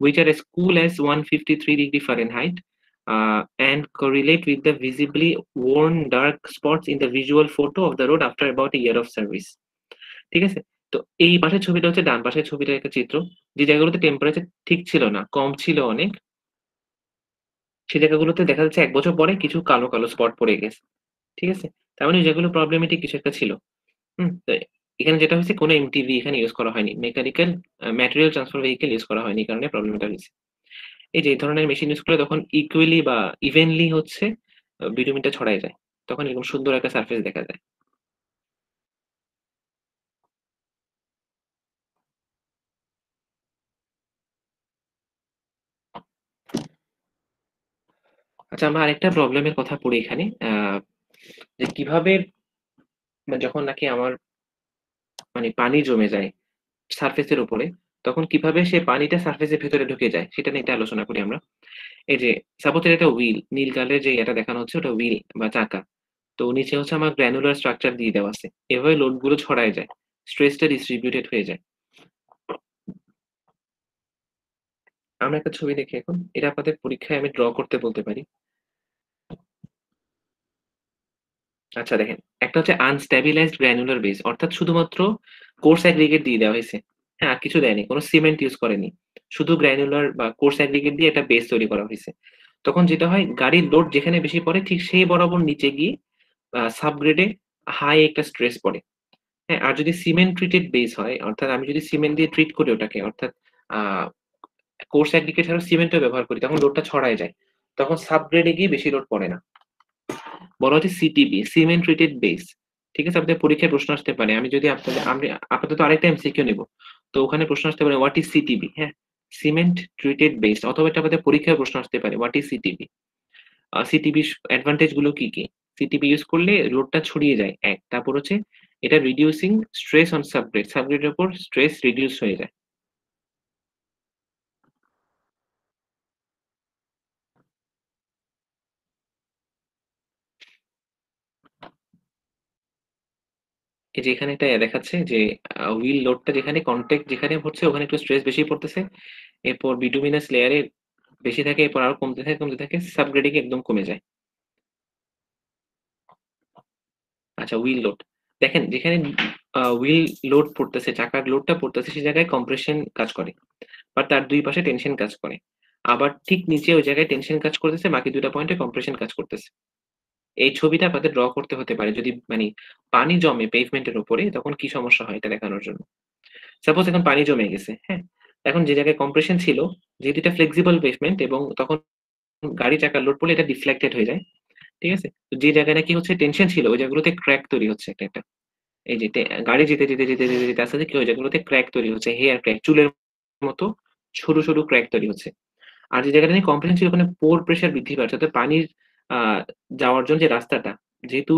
which are as cool as 153 degree Fahrenheit, and correlate with the visibly worn dark spots in the visual photo of the road after about a year of service. ঠিক আছে, তো এই পাশের ছবিটা হচ্ছে ডান পাশের ছবিটার একটা চিত্র, যে জায়গাগুলোতে টেম্পারেচার ঠিক ছিল না, কম ছিল অনেক, সেই জায়গাগুলোতে দেখা যাচ্ছে 1 বছর পরে কিছু কালো কালো স্পট পড়ে গেছে। ঠিক আছে, তার মানে ওই জায়গাগুলো প্রবলেমেটিক কিছু একটা ছিল। তো এখানে যেটা হয়েছে, কোনো এমটিভি এখানে ইউজ করা হয়নি, mechanical material transfer vehicle use করা হয়নি, কারণে প্রবলেমটা হয়েছে। এই যে এই ধরনের মেশিন ইউজ করলে তখন ইকুয়ালি বা ইভেনলি হচ্ছে বিটুমিনটা ছড়ায় যায়, তখন এরকম সুন্দর একটা সারফেস দেখা যায়। আচ্ছা, আমরা আরেকটা প্রবলেমের কথা পড়ি এখানে, যে কিভাবে যখন নাকি আমার মানে পানি জমে যায় সারফেসের উপরে, তখন কিভাবে সে পানিটা সারফেসের ভেতরে ঢুকে যায় সেটা নিয়ে একটা আলোচনা করি আমরা। এই যে সাপোজ এটা হুইল, নীল কালারের যে এটা দেখানো হচ্ছে ওটা হুইল বা চাকা, তো নিচে হচ্ছে আমার গ্র্যানুলার স্ট্রাকচার দিয়ে দেওয়া আছে, এভাবে লোড গুলো ছড়ায় যায়, স্ট্রেসটা ডিস্ট্রিবিউটেড হয়ে যায়। আমরা একটা ছবি দেখি এখন, এটা আপনাদের পরীক্ষায় আমি ড্র করতে বলতে পারি। আচ্ছা দেখেন, একটা হচ্ছে আনস্টেবিলাইজড গ্র্যানুলার বেস, অর্থাৎ শুধুমাত্র কোর্স অ্যাগ্রিগেট দিয়ে দেওয়া হয়েছে, হ্যাঁ আর কিছু দেয়নি, কোনো সিমেন্ট ইউজ করেনি, শুধু গ্র্যানুলার বা কোর্স অ্যাগ্রিগেট দিয়ে একটা বেস তৈরি করা হয়েছে। তখন যেটা হয়, গাড়ির লোড যেখানে বেশি পড়ে ঠিক সেই বরাবর নিচে গিয়ে সাবগ্রেডে হাই একটা স্ট্রেস পড়ে। হ্যাঁ, আর যদি সিমেন্ট ট্রিটেড বেস হয়, অর্থাৎ আমি যদি সিমেন্ট দিয়ে ট্রিট করি ওটাকে, অর্থাৎ কোর্স অ্যাগ্রিগেট ছাড়া সিমেন্টও ব্যবহার করি, তখন লোডটা ছড়ায় যায়, তখন সাবগ্রেডে গিয়ে বেশি লোড পড়ে না, বলা হচ্ছে সিটিবি, সিমেন্ট ট্রিটেড বেস। ঠিক আছে, আপনাদের পরীক্ষায় প্রশ্ন আসতে পারে, আমি যদি আপনাদের আমি আপাতত আরেকটা এমসিকিউ নিব, তো ওখানে প্রশ্ন আসতে পারে হোয়াট ইজ সিটিবি, হ্যাঁ সিমেন্ট ট্রিটেড বেস, অথবা এটা আপনাদের পরীক্ষায় প্রশ্ন আসতে পারে হোয়াট ইজ সিটিবি। সিটিবি অ্যাডভান্টেজ গুলো কি কি? সিটিবি ইউজ করলে লোডটা ছড়িয়ে যায় এক, তারপর হচ্ছে এটা রিডিউসিং স্ট্রেস অন সাবগ্রেড, সাবগ্রেডের উপর স্ট্রেস রিডিউস হয়ে যায়। এই যে এখানে এটা দেখাচ্ছে যে হুইল লোডটা যেখানে কন্টাক্ট যেখানে হচ্ছে ওখানে একটু স্ট্রেস বেশি পড়তেছে, এরপর বিটুমিনাস লেয়ারে বেশি থাকে, এরপর আরো কমতে থাকে কমতে থাকে, সাবগ্রেডিং একদম কমে যায়। আচ্ছা, হুইল লোড দেখেন, যেখানে হুইল লোড পড়তেছে, চাকার লোডটা পড়তেছে, সেই জায়গায় কম্প্রেশন কাজ করে, বা তার দুই পাশে টেনশন কাজ করে, আবার ঠিক নিচে ওই জায়গায় টেনশন কাজ করতেছে, বাকি দুটা পয়েন্টে কম্প্রেশন কাজ করতেছে। এই ছবিটা আপনাদের ড্র করতে হতে পারে, যদি মানে পানি জমে পেভমেন্টের উপরে তখন কি সমস্যা হয় এটা দেখানোর জন্য। সাপোজ এখন পানি জমে গেছে, হ্যাঁ, এখন যে জায়গায় কম্প্রেশন ছিল, যেহেতু এটা ফ্লেক্সিবল পেভমেন্ট এবং তখন গাড়ি চাকার লোড পড়লে এটা ডিফ্লেক্টেড হয়ে যায়। ঠিক আছে, তো যে জায়গায় নাকি হচ্ছে টেনশন ছিল ওই জায়গাগুলোতে ক্র্যাক তৈরি হচ্ছে একটা একটা। এই যে গাড়ি যেতে যেতে যেতে যেতে যেতে আস্তে আস্তে কি ওই জায়গাগুলোতে ক্র্যাক তৈরি হচ্ছে, হেয়ার ক্র্যাক, চুলের মতো সরু সরু ক্র্যাক তৈরি হচ্ছে। আর যে জায়গাটা নিয়ে কম্প্রেশন ছিল ওখানে পোর প্রেশার বৃদ্ধি পাচ্ছে, অর্থাৎ পানির যাওয়ার জন্য যে রাস্তাটা, যেহেতু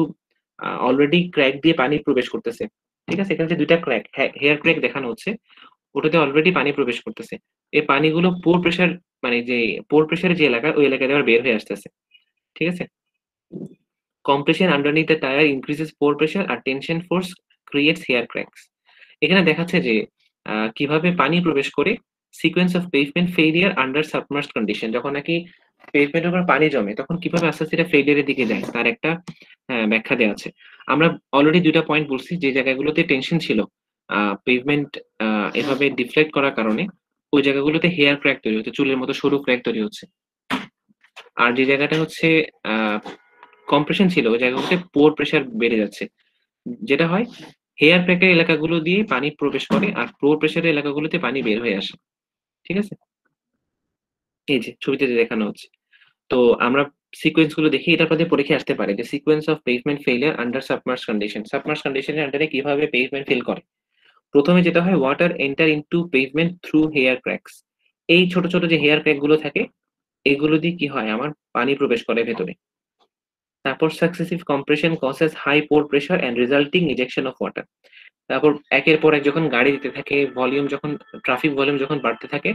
অলরেডি ক্র্যাক দিয়ে পানি প্রবেশ করতেছে। ঠিক আছে, এখানে যে দুইটা ক্র্যাক, হেয়ার ক্র্যাক দেখানো হচ্ছে, ওটাতে অলরেডি পানি প্রবেশ করতেছে, এই পানিগুলো পোর প্রেশার, মানে যে পোর প্রেশারের যে এলাকা ওই এলাকায় আবার বের হয়ে আসতেছে। ঠিক আছে, compression underneath the tire increases pore pressure R tension force creates hair cracks। এখানে দেখাচ্ছে যে কিভাবে পানি প্রবেশ করে, sequence of pavement failure under submerged condition, যখন নাকি পেভমেন্টের উপর পানি জমে তখন কিভাবে আস্তে আস্তে এটা ফেইলিয়ারের দিকে যায় তার একটা ব্যাখ্যা দেওয়া আছে। আমরা অলরেডি দুইটা পয়েন্ট বলছি, যে জায়গাগুলোতে টেনশন ছিল পেভমেন্ট এভাবে ডিফ্লেক্ট করার কারণে ওই জায়গাগুলোতে হেয়ার ক্র্যাক তৈরি হচ্ছে, চুলের মতো সরু ক্র্যাক তৈরি হচ্ছে। আর যে জায়গাটা হচ্ছে কম্প্রেশন ছিল ওই জায়গাগুলোতে পোর প্রেশার বেড়ে যাচ্ছে, যেটা হয় হেয়ার ক্র্যাকের এলাকাগুলো দিয়ে পানি প্রবেশ করে আর পোর প্রেশারের এলাকাগুলোতে পানি বের হয়ে আসে। ঠিক আছে, এই যে ছবিতে যে দেখানো হচ্ছে। তো আমরা সিকোয়েন্স গুলো দেখি, এটা আপনাদের পরীক্ষায় আসতে পারে যে sequence of pavement failure under submerge condition, submerge কন্ডিশনের আন্ডারে কিভাবে পেভমেন্ট ফেল করে। প্রথমে যেটা হয়, water enter into pavement through hair cracks, এই ছোট ছোট যে হেয়ার প্যাক গুলো থাকে, এগুলো দিয়ে কি হয়, আমার পানি প্রবেশ করে ভেতরে। তারপর successive compression causes high pore pressure and resulting ejection of water. তারপর একের পর এক যখন গাড়ি দিতে থাকে, ভলিউম যখন, ট্রাফিক ভলিউম যখন বাড়তে থাকে,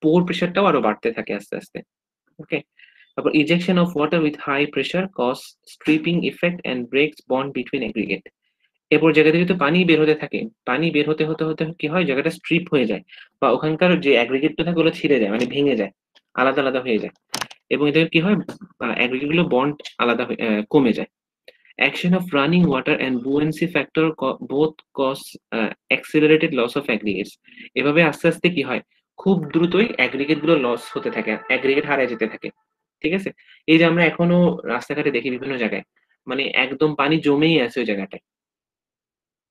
পোর প্রেশারটাও আরো বাড়তে থাকে আস্তে আস্তে। ওকে। তারপর ejection of water with high pressure cause stripping effect and breaks bond between aggregate. এরপর জায়গা থেকে তো পানি বের হতে থাকে, পানি বের হতে হতে হতে কি হয়, জায়গাটা স্ট্রিপ হয়ে যায়, বা ওখানকার যে অ্যাগ্রিগেট থাকে ওগুলো ছিঁড়ে যায়, মানে ভেঙে যায়, আলাদা আলাদা হয়ে যায়। এবং এতে কি হয়, অ্যাগ্রিগেট গুলো বন্ড আলাদা কমে যায়। Action of running water and buoyancy factor both cause accelerated loss of aggregates. এভাবে আস্তে আস্তে কি হয়, খুব দ্রুতই অ্যাগ্রিগেট গুলো লস হতে থাকে, অ্যাগ্রিগেট হারিয়ে যেতে থাকে। ঠিক আছে। এই যে আমরা এখনো রাস্তাঘাটে দেখি বিভিন্ন জায়গায়, মানে একদম পানি জমেই আছে ওই জায়গাটায়।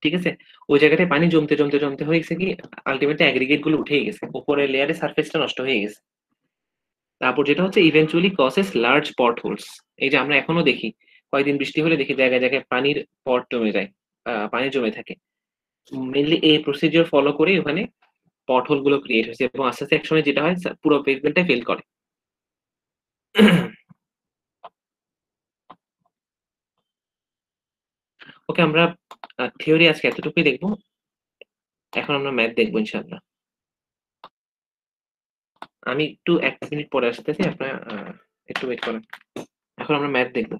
ঠিক আছে। ওই জায়গাটায় পানি জমতে জমতে জমতে হয়েছে কি, আলটিমেটলি অ্যাগ্রিগেট গুলো উঠেই গেছে, উপরের লেয়ারের সারফেসটা নষ্ট হয়ে গেছে। তারপর যেটা হচ্ছে ইভেন্চুয়ালি কজেস লার্জ পট হোলস। এই যে আমরা এখনো দেখি, কয়েকদিন বৃষ্টি হলে দেখি জায়গায় জায়গায় পানির পট জমে যায়, পানি জমে থাকে। মেনলি এই প্রসিডিওর ফলো করে ওখানে পট হোল গুলো ক্রিয়েট হয়েছে, এবং আস্তে আস্তে একসময় যেটা হয়, পুরো পেভমেন্টটা ফেল করে। ওকে, আমরা থিওরি আজকে এতটুকুই দেখবো। এখন আমরা ম্যাথ দেখবো ইনশাআল্লাহ। আমি একটু 1 মিনিট পরে আসতেছি, আপনার একটু ওয়েট করেন। এখন আমরা ম্যাথ দেখবো।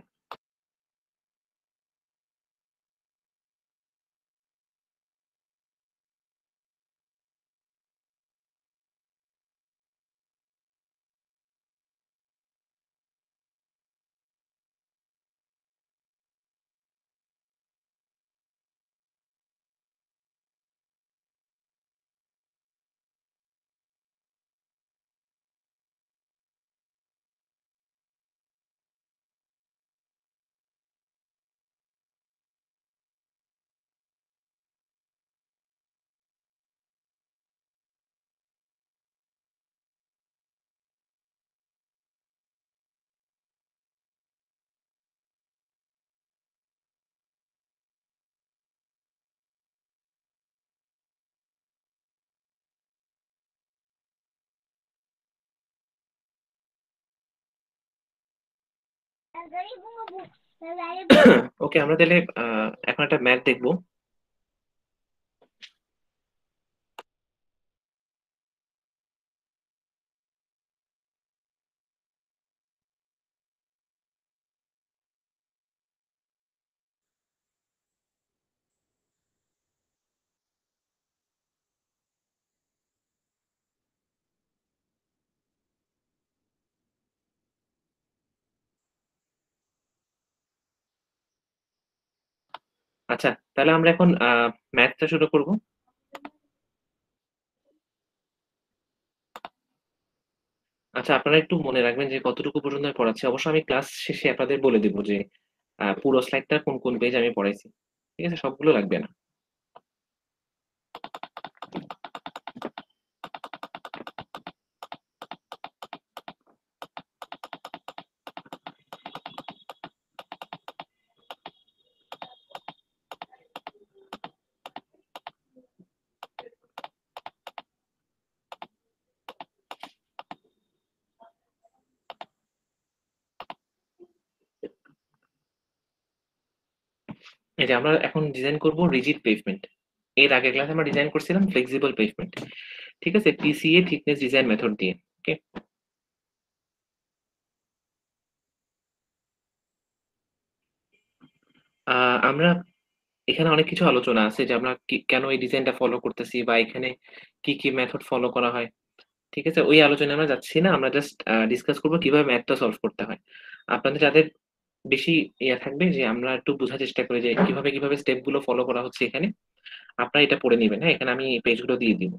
ওকে, আমরা তাহলে এখন একটা ম্যাথ দেখবো। আচ্ছা, তাহলে আমরা এখন ম্যাথটা শুরু করব। আচ্ছা, আপনারা একটু মনে রাখবেন যে কতটুকু পর্যন্ত আমি পড়াচ্ছি। অবশ্য আমি ক্লাস শেষে আপনাদের বলে দিব যে পুরো স্লাইডটা কোন কোন পেজ আমি পড়াইছি। ঠিক আছে, সবগুলো লাগবে না। এই যে আমরা এখন ডিজাইন করব রিজিড পেভমেন্ট। এর আগের ক্লাসে আমরা ডিজাইন করছিলাম ফ্লেক্সিবল পেভমেন্ট। ঠিক আছে, পিসিএ থিকনেস ডিজাইন মেথড দিয়ে। ওকে। আমরা এখানে অনেক কিছু আলোচনা আছে যে আমরা কেন এই ডিজাইনটা ফলো করতেছি, বা এখানে কি কি মেথড ফলো করা হয়। ঠিক আছে, ওই আলোচনায় আমরা যাচ্ছি না, আমরা জাস্ট ডিসকাস করবো কিভাবে ম্যাথটা সলভ করতে হয়। আপনাদের যাদের বেশি ইয়ে থাকবে যে আমরা একটু বোঝার চেষ্টা করি যে কিভাবে কিভাবে স্টেপ গুলো ফলো করা হচ্ছে এখানে, আপনারা এটা পড়ে নিবেন। হ্যাঁ, এখানে আমি পেজ গুলো দিয়ে দিব।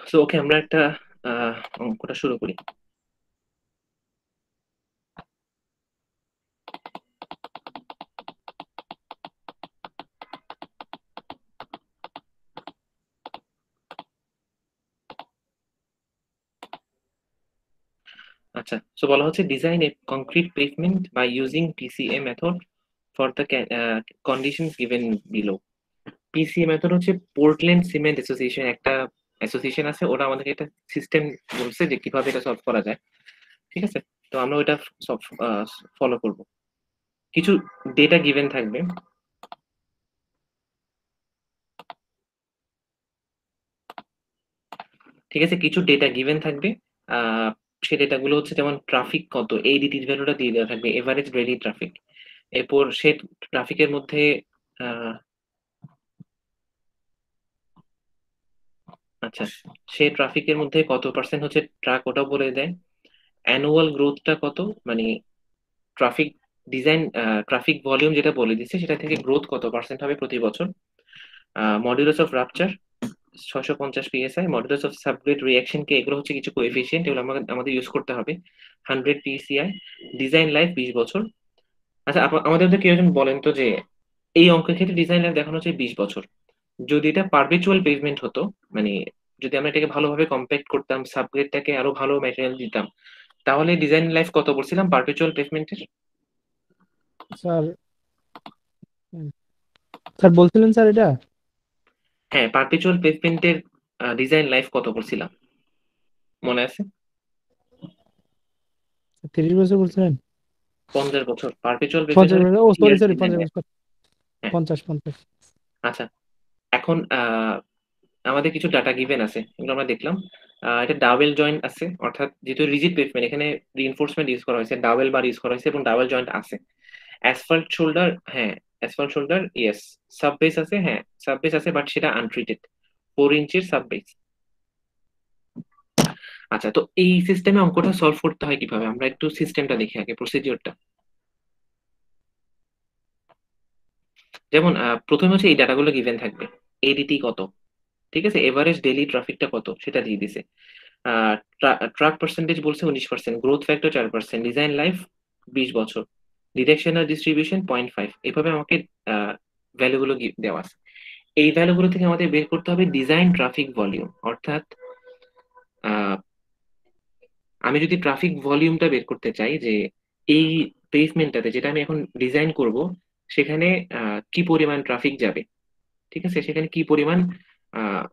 সো ওকে, আমরা একটা অঙ্কটা শুরু করি। আচ্ছা, সো বলা হচ্ছে design a concrete pavement by using PCA method for the conditions given below. PCA method হচ্ছে পোর্টল্যান্ড সিমেন্ট অ্যাসোসিয়েশন, একটা অ্যাসোসিয়েশন আছে, ওরা আমাদেরকে একটা সিস্টেম বলছে যে কিভাবে এটা সলভ করা যায়। ঠিক আছে, তো আমরা ওইটা সব ফলো করব। কিছু ডেটা গিভেন থাকবে। ঠিক আছে, কিছু ডেটা গিভেন থাকবে। আহ সেই ডেটাগুলো হচ্ছে যেমন ট্রাফিক কত, এডিটির ভ্যালুটা দিয়ে দেওয়া থাকবে, এভারেজ ডেইলি ট্রাফিক। এরপর সে ট্রাফিকের মধ্যে আহ আচ্ছা, সে ট্রাফিকের মধ্যে কত পার্সেন্ট হচ্ছে ট্রাক, ওটাও বলে দেয়। অ্যানুয়াল গ্রোথটা কত, মানে ট্রাফিক ডিজাইন ট্রাফিক ভলিউম যেটা বলে দিচ্ছে সেটা থেকে গ্রোথ কত পার্সেন্ট হবে প্রতি বছর। Modulus of rupture 650 PSI, modulus of subgrade reaction k, এগুলো হচ্ছে কিছু কোএফিসিয়েন্ট, এগুলো আমাদের ইউজ করতে হবে। 100 পিএসআই, ডিজাইন লাইফ 20 বছর। আচ্ছা, আমাদের মধ্যে কেউ একজন বলেন তো যে এই অঙ্কের ক্ষেত্রে ডিজাইন লাইফ দেখানো হচ্ছে 20 বছর, যদি এটা পারপেচুয়াল পেভমেন্ট হতো, মানে যদি আমরা এটাকে ভালোভাবে কম্প্যাক্ট করতাম, সাবগ্রেডটাকে আরো ভালো ম্যাটেরিয়াল দিতাম, তাহলে ডিজাইন লাইফ কত বলছিলাম পারপেচুয়াল পেভমেন্টের? স্যার, স্যার বলছিলেন স্যার এটা হ্যাঁ, পারপেচুয়াল পেভমেন্টের ডিজাইন লাইফ কত বলছিলাম, মনে আছে? 30 বছর বলছিলেন। 50 বছর পারপেচুয়াল পঞ্চাশ পেভমেন্ট। বছর ও সরি সরি ডিজাইন 50 লাইফ। বছর, হ্যাঁ, 50 50। আচ্ছা। এখন আমাদের কিছু ডাটা গিভেন আছে, এগুলো আমরা দেখলাম। এটা ডাবল জয়েন্ট আছে, অর্থাৎ যেহেতু রিজিড পেভমেন্ট, এখানে রিইনফোর্সমেন্ট ইউজ করা হয়েছে, ডাবল বার ইউজ করা হয়েছে এবং ডাবল জয়েন্ট আছে। অ্যাসফল্ট শোল্ডার, হ্যাঁ asphalt shoulder, yes. Sub base আছে, হ্যাঁ সাব বেস আছে, বাট সেটা আনট্রিটেড, 4 ইঞ্চির সাব বেস। আচ্ছা, তো এই সিস্টেমে অঙ্কটা সলভ করতে হয় কিভাবে, আমরা একটু সিস্টেমটা দেখি আগে, প্রসিডিওরটা। যেমন প্রথমে হচ্ছে এই ডাটাগুলো গিভেন থাকবে, এডিটি কত, ঠিক আছে, এভারেজ ডেইলি ট্রাফিকটা কত সেটা দিয়ে দিছে। ট্রাক পার্সেন্টেজ বলছে 19%, গ্রোথ ফ্যাক্টর 4%, ডিজাইন লাইফ 20 বছর, ডিরেকশনাল ডিস্ট্রিবিউশন 0.5, এভাবে আমাকে ভ্যালুগুলো দেওয়া আছে। এই ভ্যালুগুলো থেকে আমাদের বের করতে হবে ডিজাইন ট্রাফিক ভলিউম, অর্থাৎ আহ, আমি যদি ট্রাফিক ভলিউমটা বের করতে চাই যে এই পেভমেন্টটাতে যেটা আমি এখন ডিজাইন করব, সেখানে কি পরিমাণ ট্রাফিক যাবে, ঠিক আছে, সেখানে কি পরিমাণ আহ,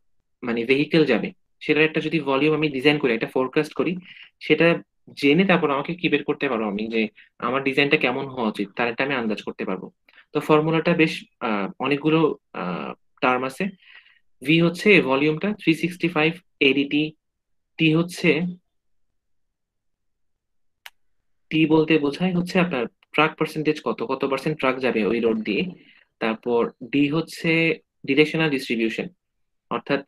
মানে ভেহিকেল যাবে, সেটার একটা যদি ভলিউম আমি ডিজাইন করি, একটা ফোরকাস্ট করি, সেটা জেনে তারপর আমাকে কি বের করতে পারবো আমি, যে আমার ডিজাইনটা কেমন হওয়া উচিত তার একটা আমি আন্দাজ করতে পারবো। তো ফর্মুলাটা বেশ অনেকগুলো টার্ম আছে। ভি হচ্ছে ভলিউমটা 365 এডিটি, টি হচ্ছে, টি বলতে বোঝায় হচ্ছে আপনার ট্রাক পার্সেন্টেজ কত, কত পার্সেন্ট ট্রাক যাবে ওই রোড দিয়ে। তারপর ডি হচ্ছে ডিরেকশনাল ডিস্ট্রিবিউশন, অর্থাৎ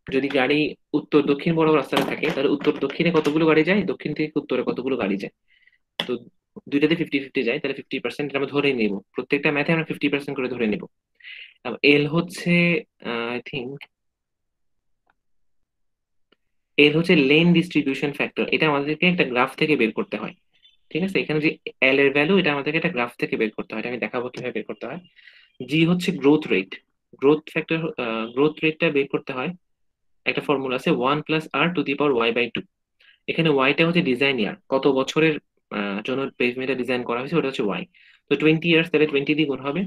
যদি গাড়ি উত্তর দক্ষিণ বড় রাস্তাটা থাকে, তাহলে উত্তর দক্ষিণে কতগুলো গাড়ি যায়, দক্ষিণ থেকে উত্তরে কতগুলো গাড়ি যায়। তো দুইটাতে 50-50 যায়, তাহলে 50% আমরা ধরে নিব, প্রত্যেকটা ম্যাথে আমরা 50% করে ধরে নিব। এল হচ্ছে আই থিঙ্ক এল হচ্ছে লেন ডিস্ট্রিবিউশন ফ্যাক্টর, এটা আমাদেরকে একটা গ্রাফ থেকে বের করতে হয়। ঠিক আছে, এখানে যে এল এর ভ্যালু, এটা আমাদেরকে একটা গ্রাফ থেকে বের করতে হয়, এটা আমি দেখাবো কিভাবে বের করতে হয়। জি হচ্ছে growth rate, growth factor, growth রেটটা বের করতে হয়, একটা ফর্মুলা আছে 1+r⁴ y/2। এখানে ওয়াইটা হচ্ছে ডিজাইন ইয়ার, কত বছরের জন্য পেজমেন্টটা ডিজাইন করা হয়েছে, ওটা হচ্ছে ওয়াই। তো 20 ইয়ার্স, তাহলে 20 দিয়ে গুণ হবে।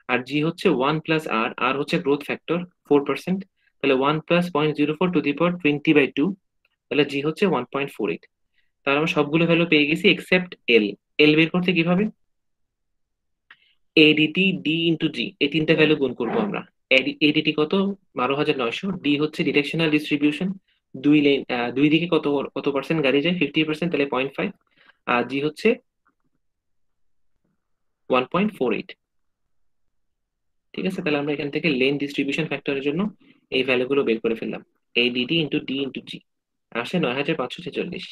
আর জি হচ্ছে 1+r, আর হচ্ছে গ্রোথ ফ্যাক্টর 4%, তাহলে 1+0.04 × 20/2, তাহলে জি হচ্ছে 1.48। তাহলে আমরা সবগুলো ভ্যালু পেয়ে গেছি এক্সেপ্ট এল। এল বের করতে কিভাবে, এডিটি ডি ইন্টু জি, এই তিনটা ভ্যালু গুণ করবো আমরা। এডিটি কত, 12,900, ডি হচ্ছে ডিরেকশনাল ডিস্ট্রিবিউশন, দুই লেন, দুই দিকে কত কত পার্সেন্ট গাড়ি যায়, 50%, তাহলে 0.5, আর জি হচ্ছে 1.48। ঠিক আছে, তাহলে আমরা এখান থেকে লেন ডিস্ট্রিবিউশন ফ্যাক্টরের জন্য এই ভ্যালুগুলো বের করে ফেললাম, এডিটি ইন্টু ডি ইন্টু জি, আসে 9,546।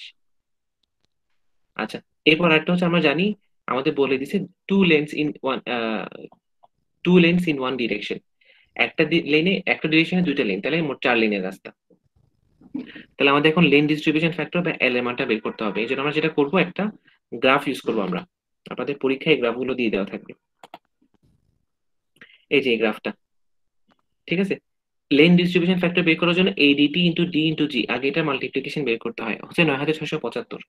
আচ্ছা, এরপর একটা হচ্ছে আমরা জানি, আমাদের বলে দিছে two lanes in one, two lanes in one direction, একটা লেনে একটা ডিরেকশনে দুইটা লেন, তাহলে মোট 4 লেনের রাস্তা। তাহলে আমাদের এখন লেন ডিস্ট্রিবিউশন ফ্যাক্টর বা এল এর মানটা বের করতে হবে। এই জন্য আমরা যেটা করবো, একটা গ্রাফ ইউজ করবো আমরা, আপনাদের পরীক্ষায় এই গ্রাফগুলো দিয়ে দেওয়া থাকবে, এই যে এই গ্রাফটা। ঠিক আছে, লেন ডিস্ট্রিবিউশন ফ্যাক্টর বের করার জন্য এডিটি ইন্টু ডি ইন্টু জি, আগে এটা মাল্টিপ্লিকেশন বের করতে হয়, হচ্ছে 9675।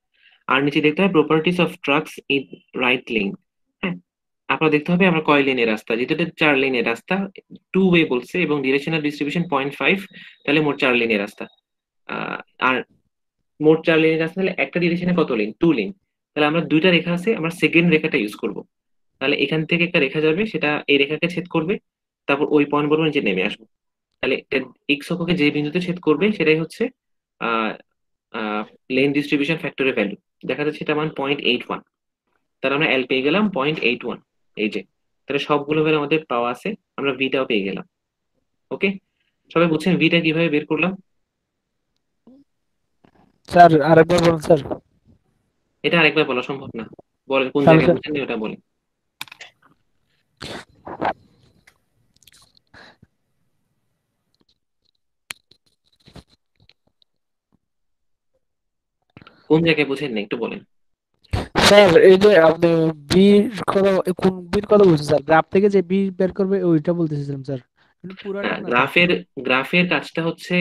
আর নিচে দেখতে হয় properties of trucks in right lane. হ্যাঁ, আপনার দেখতে হবে আমরা কয় লেনের রাস্তা, যেহেতু এটা 4 লেনের রাস্তা, 2 ওয়ে বলছে এবং ডিরেকশনাল ডিস্ট্রিবিউশন 0.5, তাহলে মোট 4 লেনের রাস্তা। আর মোট 4 লেনের রাস্তা হলে একটা ডিরেকশনে কত লেন, 2 লেন। তাহলে আমরা দুইটা রেখা আছে, আমরা সেকেন্ড রেখাটা ইউজ করব। তাহলে এখান থেকে একটা রেখা যাবে, সেটা এই রেখাকে ছেদ করবে, তারপর ওই পয়েন্ট বরাবর নিচে নেমে আসবে। তাহলে এক্স অক্ষকে যে বিন্দুতে ছেদ করবে সেটাই হচ্ছে লেন ডিস্ট্রিবিউশন ফ্যাক্টরের ভ্যালু। দেখা যাচ্ছে এটা মান 0.81। তাহলে আমরা এল পেয়ে গেলাম 0.81। এই যে, তাহলে সবগুলো ভ্যালু আমাদের পাওয়া আছে, আমরা ভিটাও পেয়ে গেলাম। ওকে, সবাই বুঝছেন ভিটা কিভাবে বের করলাম? স্যার আরেকবার বলুন স্যার। এটা আরেকবার বলা সম্ভব না, বলেন কোন তাহলে জায়গায় স্যার বুঝছেন ওটা বলেন। কোন জায়গায় বুঝেন না একটু বলেন। স্যার এই যে আপনি বির কথা, কোন বির কথা বলছেন স্যার? গ্রাফ থেকে যে বি বের করবে ওইটা বলতেছিলাম স্যার, মানে পুরাটা না স্যার। গ্রাফের গ্রাফের কাজটা হচ্ছে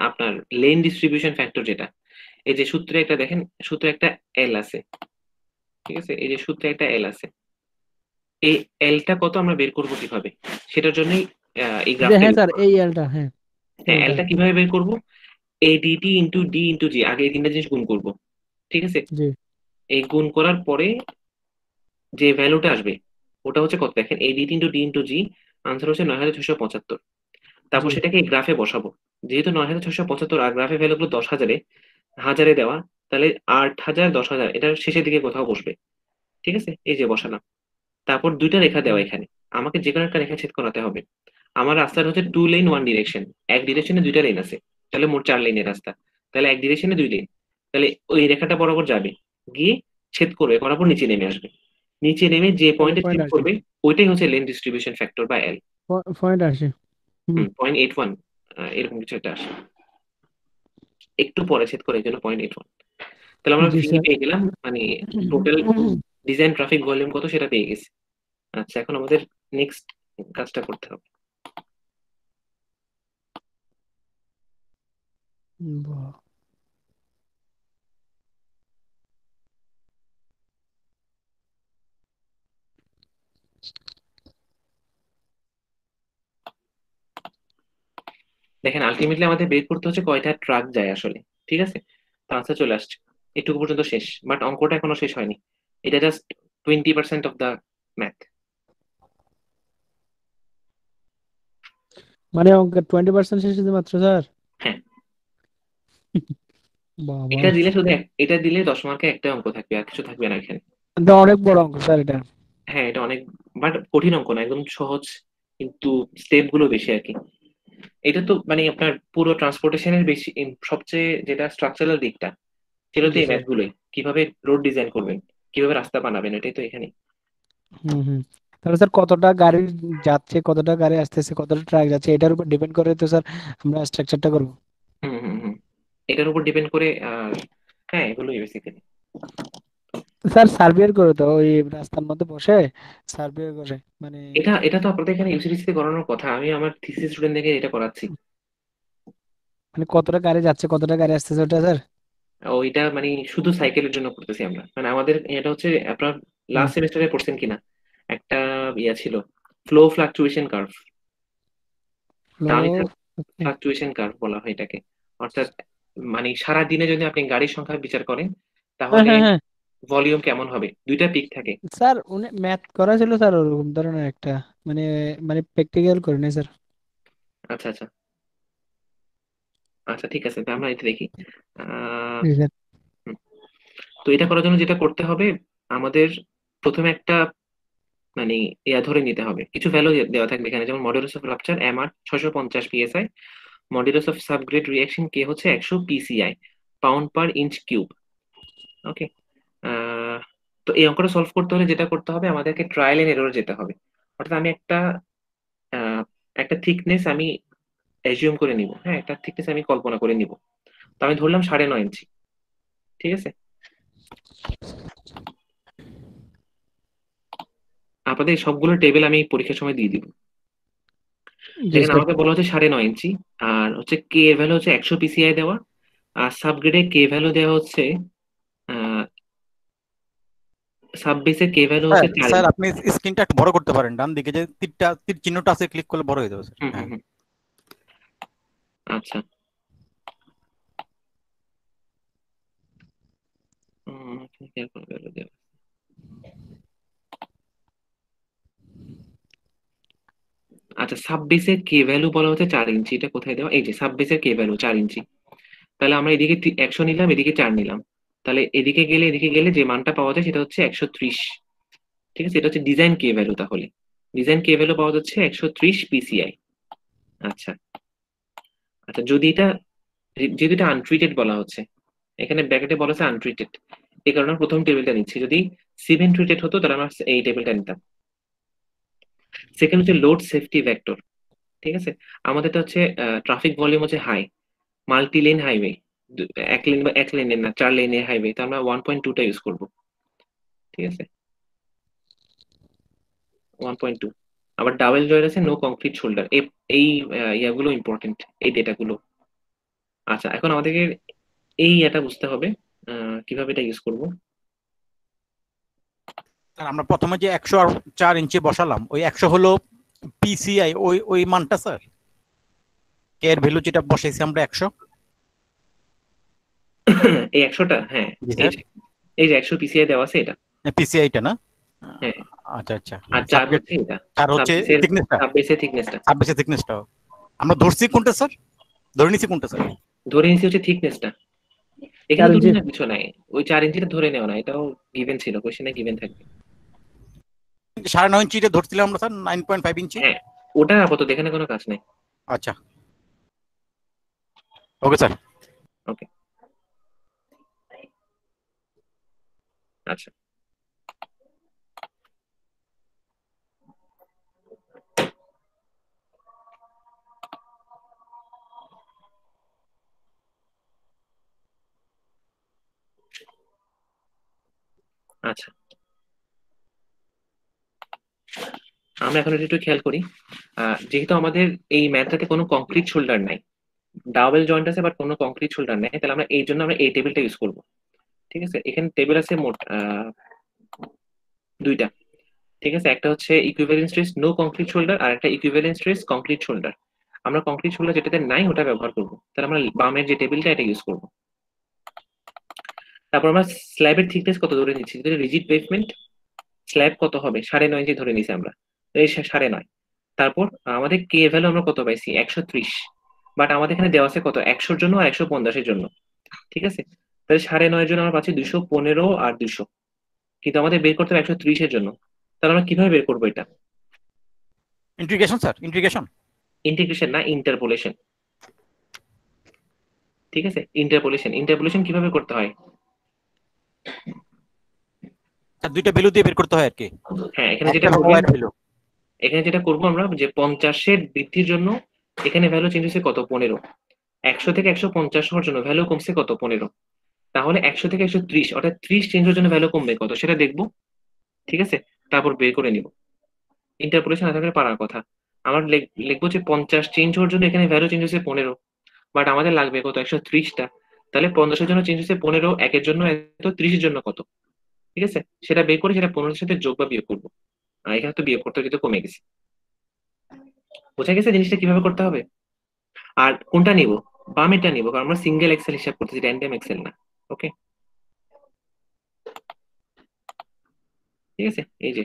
আপনার লেন ডিস্ট্রিবিউশন ফ্যাক্টর যেটা, এই যে সূত্রে একটা দেখেন, সূত্রে একটা এল আছে, ঠিক আছে, এই যে সূত্রে একটা এল আছে, এই এলটা কত আমরা বের করবো কিভাবে, সেটার জন্যই এই যে গ্রাফটা হ্যাঁ ইউজ স্যার, করা। এই এলটা, হ্যাঁ হ্যাঁ, এলটা। এলটা কিভাবে বের করবো, এডিটি ইন্টু ডি ইন্টু জি, আগে এই তিনটা জিনিস গুণ করবো, ঠিক আছে। জি এই গুণ করার পরে যে ভ্যালুটা আসবে ওটা হচ্ছে কত, দেখেন এডিটি ইন্টু ডি ইন্টু জি, আনসার হচ্ছে 9675। জি। তারপর সেটাকে গ্রাফে বসাবো, যেহেতু 9675 আর গ্রাফে ভ্যালুগুলো 10,000-এ, হাজারে দেওয়া, তাহলে 8,000 10,000 এটার শেষের দিকে কোথাও বসবে, ঠিক আছে, এই যে বসালাম। তারপর দুইটা রেখা দেওয়া হুম। এখানে, আমাকে যে কোনো একটা রেখা ছেদ করাতে হবে। আমার রাস্তাটা হচ্ছে 2 লেন 1 ডিরেকশন, এক ডিরেকশনে 2টা লেন আছে, তাহলে মোট 4 লেনের রাস্তা, তাহলে এক ডিরেকশনে 2 লেন। তাহলে ওই রেখাটা বরাবর যাবে, গিয়ে ছেদ করবে, করার পর নিচে নেমে আসবে, নিচে নেমে যে তাহলে পয়েন্টে পয়েন্ট ছেদ আসে, করবে ওইটাই হচ্ছে লেন ডিস্ট্রিবিউশন ফ্যাক্টর বা এল। পয়েন্ট আসে। হুম। 0.81, এরকম কিছু একটা আসে, একটু পরে ছেদ করে, এই জন্য 0.81। তাহলে আমরা জি ভি স্যার। পেয়ে গেলাম, মানে টোটাল ডিজাইন ট্রাফিক ভলিউম কত সেটা পেয়ে গেছি। আচ্ছা, এখন আমাদের নেক্সট কাজটা করতে হবে। বাহ। দেখেন আলটিমেটলি আমাদের বের করতে হচ্ছে কয়টা ট্রাক যায় আসলে, ঠিক আছে। তো আনসার চলে আসছে, এটুকু পর্যন্ত শেষ, বাট অঙ্কটা এখনো শেষ হয়নি, এটা জাস্ট 20% অফ দ্য ম্যাথ। মানে অঙ্কের 20% শেষ হয়েছে মাত্র স্যার? হ্যাঁ, বাবা, এটা দিলে শুধু এটা দিলে 10 মার্কে একটা অঙ্ক থাকবে, আর কিছু থাকবে না এখানে। এটা অনেক বড় অঙ্ক স্যার এটা। হ্যাঁ, এটা অনেক, বাট কঠিন অঙ্ক না, একদম সহজ, কিন্তু স্টেপ গুলো বেশি আর কি। এটা তো মানে আপনার পুরো ট্রান্সপোর্টেশনের বেশি সবচেয়ে যেটা স্ট্রাকচারাল দিকটা, সেটা তো জি এই স্যার। ম্যাথগুলোই, কিভাবে রোড ডিজাইন করবেন, কিভাবে রাস্তা বানাবেন, এটাই তো এখানে। হুম হুম। তাহলে স্যার কতটা গাড়ি যাচ্ছে, কতটা গাড়ি আসতেছে, কতটা ট্রাক যাচ্ছে, এটার উপর ডিপেন্ড করে তো স্যার আমরা স্ট্রাকচারটা করবো। হুম হুম হুম, এটার উপর ডিপেন্ড করে হ্যাঁ, এগুলোই বেসিক্যালি। স্যার সার্ভে করে তো ওই রাস্তার মধ্যে বসে সার্ভে করে, মানে এটা এটা তো আপনাদের এখানে ইউসিডিসি তে করানোর কথা, আমি আমার থিসিস স্টুডেন্টদেরকে এটা করাচ্ছি। মানে কতটা গাড়ি যাচ্ছে কতটা গাড়ি আসতেছে ওটা স্যার। ওইটা মানে শুধু সাইকেলের জন্য করতেছি আমরা, মানে আমাদের এটা হচ্ছে আপনার হুম। লাস্ট সেমিস্টারে পড়ছেন কিনা, একটা ইয়া ছিল, flow fluctuation curve. Flow. Transition okay. Fluctuation curve বলা হয় এটাকে। অর্থাৎ মানে সারা দিনে যদি আপনি গাড়ির সংখ্যা বিচার করেন, হ্যাঁ তাহলে হ্যাঁ হ্যাঁ। ভলিউম কেমন হবে, দুইটা পিক থাকে। স্যার উনি ম্যাথ করা ছিল স্যার ওরকম ধরনের একটা, মানে মানে প্র্যাকটিক্যাল করে নাই স্যার। আচ্ছা আচ্ছা, আচ্ছা ঠিক আছে, তাহলে আমরা এটা দেখি। আহ জি স্যার। হুম, তো এটা করার জন্য যেটা করতে হবে, আমাদের প্রথমে একটা মানে ইয়া ধরে নিতে হবে, কিছু ভ্যালু দেওয়া থাকবে এখানে, যেমন modulus of rupture M R 650 PSI, modulus of subgrade reaction k হচ্ছে 100 PCI, pound per inch cube. Okay, তো এই অঙ্কটা সলভ করতে হলে যেটা করতে হবে, আমাদেরকে ট্রায়াল এন্ড এরর যেতে হবে। অর্থাৎ আমি আহ, একটা থিকনেস আমি অ্যাজিউম করে নিব, হ্যাঁ, একটা থিকনেস আমি কল্পনা করে নিব। তো আমি ধরলাম 9.5 ইঞ্চি, ঠিক আছে। আপনাদের সবগুলো টেবিল আমি পরীক্ষার সময় দিয়ে দিব। জি দেখেন স্যার। আমাকে বলা হচ্ছে 9.5 ইঞ্চি, আর হচ্ছে কে ভ্যালু হচ্ছে 100 PCI দেওয়া, আর সাবগ্রেডে কে ভ্যালু দেওয়া হচ্ছে সাব বেসে কে ভ্যালু হচ্ছে স্যার 4 স্যার ইঞ্চি। আপনি স্ক্রিনটা একটু বড় করতে পারেন, ডান দিকে যে তীর চিহ্নটা আছে ক্লিক করলে বড় হয়ে যাবে স্যার। হুম হুম হ্যাঁ। হুম। আচ্ছা। value দেওয়া। আচ্ছা, সাব বেসের কে ভ্যালু বলা হচ্ছে 4 ইঞ্চি, এটা কোথায় দেওয়া? এই যে সাব বেসের কে ভ্যালু 4 ইঞ্চি। তাহলে আমরা এদিকে 100 নিলাম, এদিকে 4 নিলাম। তাহলে এদিকে গেলে যে মানটা পাওয়া যায় সেটা হচ্ছে 130। ঠিক আছে, এটা হচ্ছে ডিজাইন কে ভ্যালু। তাহলে ডিজাইন কে ভ্যালু পাওয়া যাচ্ছে 130 PCI। আচ্ছা। আচ্ছা, যেহেতু এটা আনট্রিটেড বলা হচ্ছে, এখানে ব্র্যাকেটে বলা হচ্ছে আনট্রিটেড, এই কারণে প্রথম টেবিলটা নিচ্ছি। যদি সিভেন ট্রিটেড হতো তাহলে আমরা এই টেবিলটা নিতাম। সেকেন্ড হচ্ছে লোড সেফটি ভেক্টর। ঠিক আছে, আমাদেরটা হচ্ছে ট্রাফিক ভলিউম হচ্ছে হাই, মাল্টি লেন হাইওয়ে, এক লেন বা এক লেনের না, 4 লেনের হাইওয়ে, তো আমরা 1.2টা ইউজ করবো। ঠিক আছে, 1.2। আবার ডাবল জয়ের আছে, নো কংক্রিট শোল্ডার। এই ইয়াগুলো ইম্পর্টেন্ট, এই ডেটাগুলো। আচ্ছা, এখন আমাদেরকে এই এটা বুঝতে হবে কিভাবে এটা ইউজ করব। স্যার আমরা প্রথমে যে 104 ইঞ্চি বসালাম, ওই 100 হলো পিসিআই, ওই ওই মানটা স্যার, কে এর ভ্যালু যেটা বসাইছি আমরা 100। এই 100টা, হ্যাঁ। জি এই স্যার। যে এই যে 100 PCI দেওয়া আছে এটা। পিসিআইটা না? হ্যাঁ। আচ্ছা আচ্ছা। আর চার সাবজেক্ট, হচ্ছে এটা, তার হচ্ছে সাববেসের থিকনেসটা, সাববেসের থিকনেসটা। সাবজেক্টের থিকনেসটা আমরা ধরছি কোনটা স্যার, ধরে নিছি কোনটা স্যার? ধরে নিচ্ছি হচ্ছে থিকনেসটা। এখানে 4 ধরে ইঞ্চি। নেওয়ার কিছু নাই, ওই 4 ইঞ্চিটা ধরে নেওয়া না, এটাও গিভেন ছিল, কোশ্চেনে গিভেন থাকবে। 9.5 ইঞ্চিটা ধরছিলাম আমরা স্যার, 9.5 ইঞ্চি। হ্যাঁ, ওটা আপাতত এখানে কোনো কাজ নেই। আচ্ছা, ওকে স্যার। ওকে। আচ্ছা। আচ্ছা, আমরা এখন একটু খেয়াল করি। যেহেতু আমাদের এই ম্যাথটাতে কোনো কংক্রিট শোল্ডার নাই, ডাবল জয়েন্ট আছে বাট কোনো কংক্রিট শোল্ডার নাই, তাহলে আমরা এই জন্য আমরা এই টেবিলটা ইউজ করব। ঠিক আছে, এখানে টেবিল আছে মোট দুইটা। ঠিক আছে, একটা হচ্ছে equivalent stress no concrete shoulder, আর একটা ইকুইভ্যালেন্ট স্ট্রেস কংক্রিট শোল্ডার। আমরা কংক্রিট শোল্ডার যেটাতে নাই ওটা ব্যবহার করব, তাহলে আমরা বামের যে টেবিলটা এটা ইউজ করব। তারপর আমরা স্ল্যাবের থিকনেস কত ধরে নিচ্ছি, যদি রিজিড পেভমেন্ট স্ল্যাব কত হবে, 9.5 ইঞ্চি ধরে নিছি আমরা, এই 9.5। তারপর আমাদের কে ভ্যালু আমরা কত পাইছি, 130। বাট আমাদের এখানে দেওয়া আছে কত, 100-র জন্য আর 150-এর জন্য। ঠিক আছে, তাহলে 9.5-এর জন্য আমরা পাচ্ছি 215 আর 200, কিন্তু আমাদের বের করতে হবে 130-এর জন্য। তাহলে আমরা কিভাবে বের করবো এটা? Integration sir, integration. ইন্টিগ্রেশন না, ইন্টারপোলেশন। ঠিক আছে, ইন্টারপোলেশন। ইন্টারপোলেশন কিভাবে করতে হয়? দুইটা ভ্যালু দিয়ে বের করতে হয় আর কি। হ্যাঁ, এখানে একটা যেটা হলো করবেন, ওয়াইড ভ্যালু। এখানে যেটা করবো আমরা, যে 50-এর বৃদ্ধির জন্য এখানে ভ্যালু চেঞ্জ হয়েছে কত, 15। 100 থেকে 150 হওয়ার জন্য ভ্যালু কমছে কত, 15। তাহলে 100 থেকে 130, অর্থাৎ 30 চেঞ্জ হওয়ার জন্য ভ্যালু কমবে কত সেটা দেখবো। ঠিক আছে, তারপর বের করে নিব। ইন্টারপোলেশন না থাকলে পারার কথা। আমার লিখবো যে 50 চেঞ্জ হওয়ার জন্য এখানে ভ্যালু চেঞ্জ হয়েছে 15, বাট আমাদের লাগবে কত, 130টা। তাহলে 50-এর জন্য চেঞ্জ হয়েছে 15, একের জন্য এত, 30-এর জন্য কত। ঠিক আছে, সেটা বের করে সেটা 15-এর সাথে যোগ বা বিয়োগ করবো। আর এখানে তো বিয়োগ করতে যেহেতু কমে গেছে। বোঝা গেছে জিনিসটা কিভাবে করতে হবে? আর কোনটা নিব, বামেরটা নিব, কারণ আমরা সিঙ্গেল এক্সেল হিসাব করতেছি, ট্যান্ডেম এক্সেল না। ওকে, ঠিক আছে। এই যে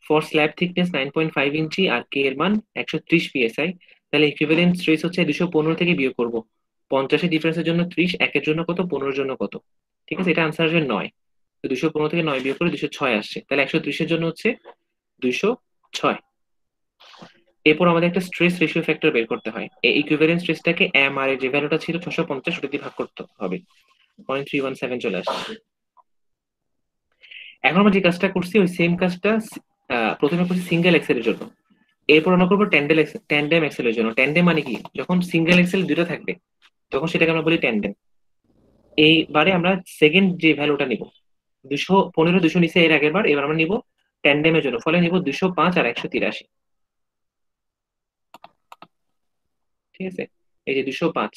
ফর স্ল্যাব থিকনেস 9.5 ইঞ্চি আর কে এর মান 130 PSI, তাহলে ইকুইভ্যালেন্ট স্ট্রেস হচ্ছে 215 থেকে বিয়োগ করব। 50-এর ডিফারেন্সের জন্য 30, একের জন্য কত, 15-এর জন্য কত। ঠিক আছে, এটা আনসার আসবে 9। তো 215 থেকে 9 বিয়োগ করে 206 আসছে, তাহলে 130-এর জন্য হচ্ছে 206। এরপর আমাদের একটা স্ট্রেস রেশিও ফ্যাক্টর বের করতে হয়। এই ইকুইভ্যালেন্ট স্ট্রেসটাকে এম আর এর যে ভ্যালুটা ছিল 650, ওটা দিয়ে ভাগ করতে হবে। 0.317 চলে আসছে। এখন আমরা যে কাজটা করছি ওই সেম কাজটা প্রথমে করছি সিঙ্গেল এক্সেলের জন্য, এরপর আমরা করবো ট্যান্ডেম এক্সেলের জন্য। ট্যান্ডেম মানে কি, যখন সিঙ্গেল এক্সেল দুটো থাকবে তখন সেটাকে আমরা বলি ট্যান্ডেম। এইবারে আমরা সেকেন্ড যে ভ্যালুটা নিব, 215 200 নিচে এর আগের বার, এবার আমরা নিব ট্যান্ডেমের জন্য, ফলে নিব 205 আর 183। ঠিক আছে, এই যে 205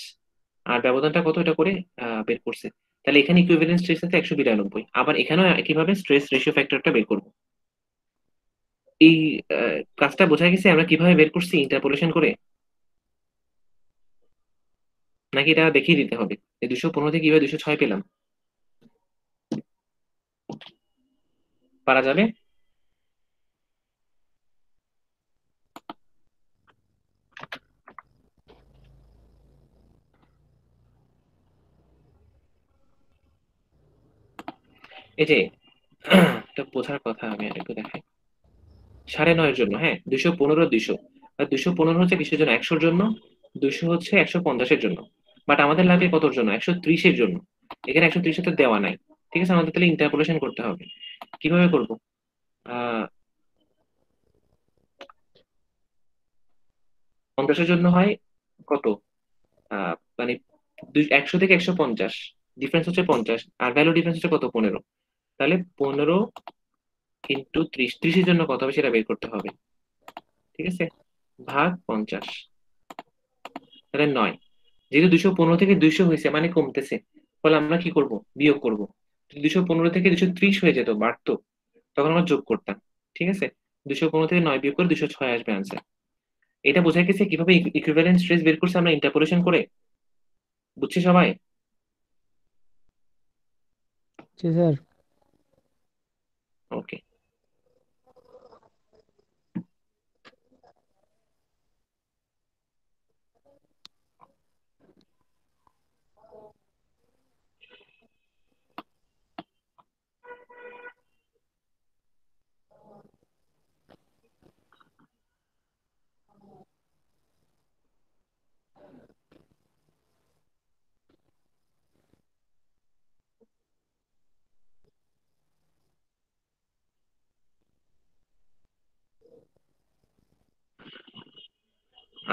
আর ব্যবধানটা কত এটা করে বের করছে। তাহলে এখানে ইকুইভ্যালেন্ট স্ট্রেস আছে 192, আবার এখানেও কিভাবে স্ট্রেস রেশিও ফ্যাক্টরটা বের করব। এই কাজটা বোঝা গেছে আমরা কিভাবে বের করছি ইন্টারপোলেশন করে, নাকি এটা দেখিয়ে দিতে হবে এই 215 থেকে কিভাবে 206 পেলাম? পারা যাবে? এই যে এটা বোঝার কথা, আমি আর একটু দেখাই। 9.5 জন্য, হ্যাঁ, 215 200, আর 215 হচ্ছে কিসের জন্য? 100-র জন্য, 200 হচ্ছে 150-এর জন্য। বাট আমাদের লাগে কতর জন্য? 130-এর জন্য। এখানে 130 তো দেওয়া নাই। ঠিক আছে, আমাদের তাহলে ইন্টারপোলেশন করতে হবে। কিভাবে করব? আহ 50-এর জন্য হয় কত? মানে 100 থেকে 150 ডিফারেন্স হচ্ছে 50, আর ভ্যালু ডিফারেন্স হচ্ছে কত? 15। তাহলে 15 ইন্টু 30, 30-এর জন্য কত হবে সেটা বের করতে হবে। ঠিক আছে, ভাগ 50, তাহলে 9। যেহেতু 215 থেকে 200 হয়েছে মানে কমতেছে, ফলে আমরা কি করব? বিয়োগ করব। যদি 215 থেকে 230 হয়ে যেত, বাড়তো, তখন আমরা যোগ করতাম। ঠিক আছে, 215 থেকে 9 বিয়োগ করে 206 আসবে আনসার। এটা বোঝা গেছে কিভাবে ইকুইভ্যালেন্ট স্ট্রেস বের করছে আমরা ইন্টারপোলেশন করে। বুঝছি সবাই? জি স্যার। ওকে।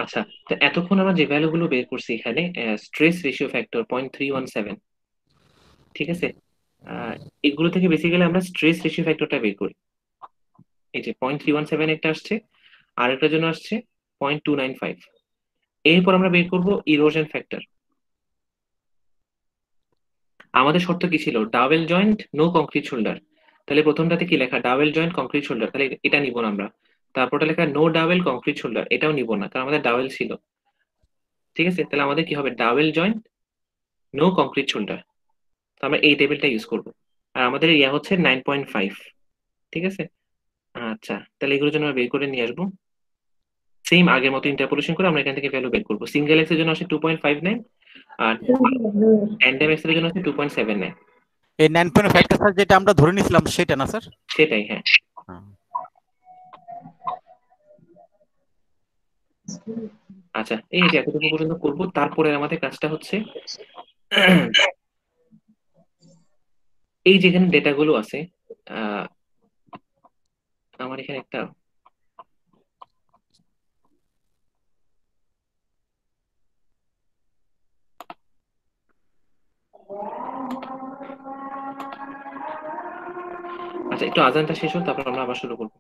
আচ্ছা, তো এতক্ষণ আমরা যে ভ্যালু গুলো বের করছি এখানে, স্ট্রেস রেশিও ফ্যাক্টর 0.317, ঠিক আছে, আহ, এগুলো থেকে বেসিক্যালি আমরা স্ট্রেস রেশিও ফ্যাক্টরটা বের করি। এই যে 0.317 একটা আসছে, আর একটার জন্য আসছে 0.295। এরপর আমরা বের করব ইরোশন ফ্যাক্টর। আমাদের শর্ত কি ছিল? Double joint, no concrete shoulder. তাহলে প্রথমটাতে কি লেখা? ডাবল জয়েন্ট কংক্রিট শোল্ডার, তাহলে এটা নিব না আমরা। তারপরটা লেখা নো ডাবল কংক্রিট শোল্ডার, এটাও নিব না কারণ আমাদের ডাবল ছিল। ঠিক আছে, তাহলে আমাদের কি হবে? Double joint, no concrete shoulder. তো আমরা এই টেবিলটা ইউজ করব। আর আমাদের ইয়া হচ্ছে 9.5। ঠিক আছে, আচ্ছা, তাহলে এগুলোর জন্য আমরা বের করে নিয়ে আসবো। সেম আগের মতো ইন্টারপোলেশন করে আমরা এখান থেকে ভ্যালু বের করবো। সিঙ্গেল এক্স এর জন্য আছে 2.59, আর ট্যান্ডেম এক্স এর জন্য আছে 2.79। এই 9.5টা স্যার যেটা আমরা ধরে নিয়েছিলাম সেটা না স্যার? সেটাই, হ্যাঁ। আচ্ছা, এই যে এতটুকু পর্যন্ত করব, তারপরে আমাদের কাজটা হচ্ছে এই যেখানে ডেটাগুলো আছে, আহ, আমার এখানে একটা, আচ্ছা, একটু আজানটা শেষ হোক তারপর আমরা আবার শুরু করবো।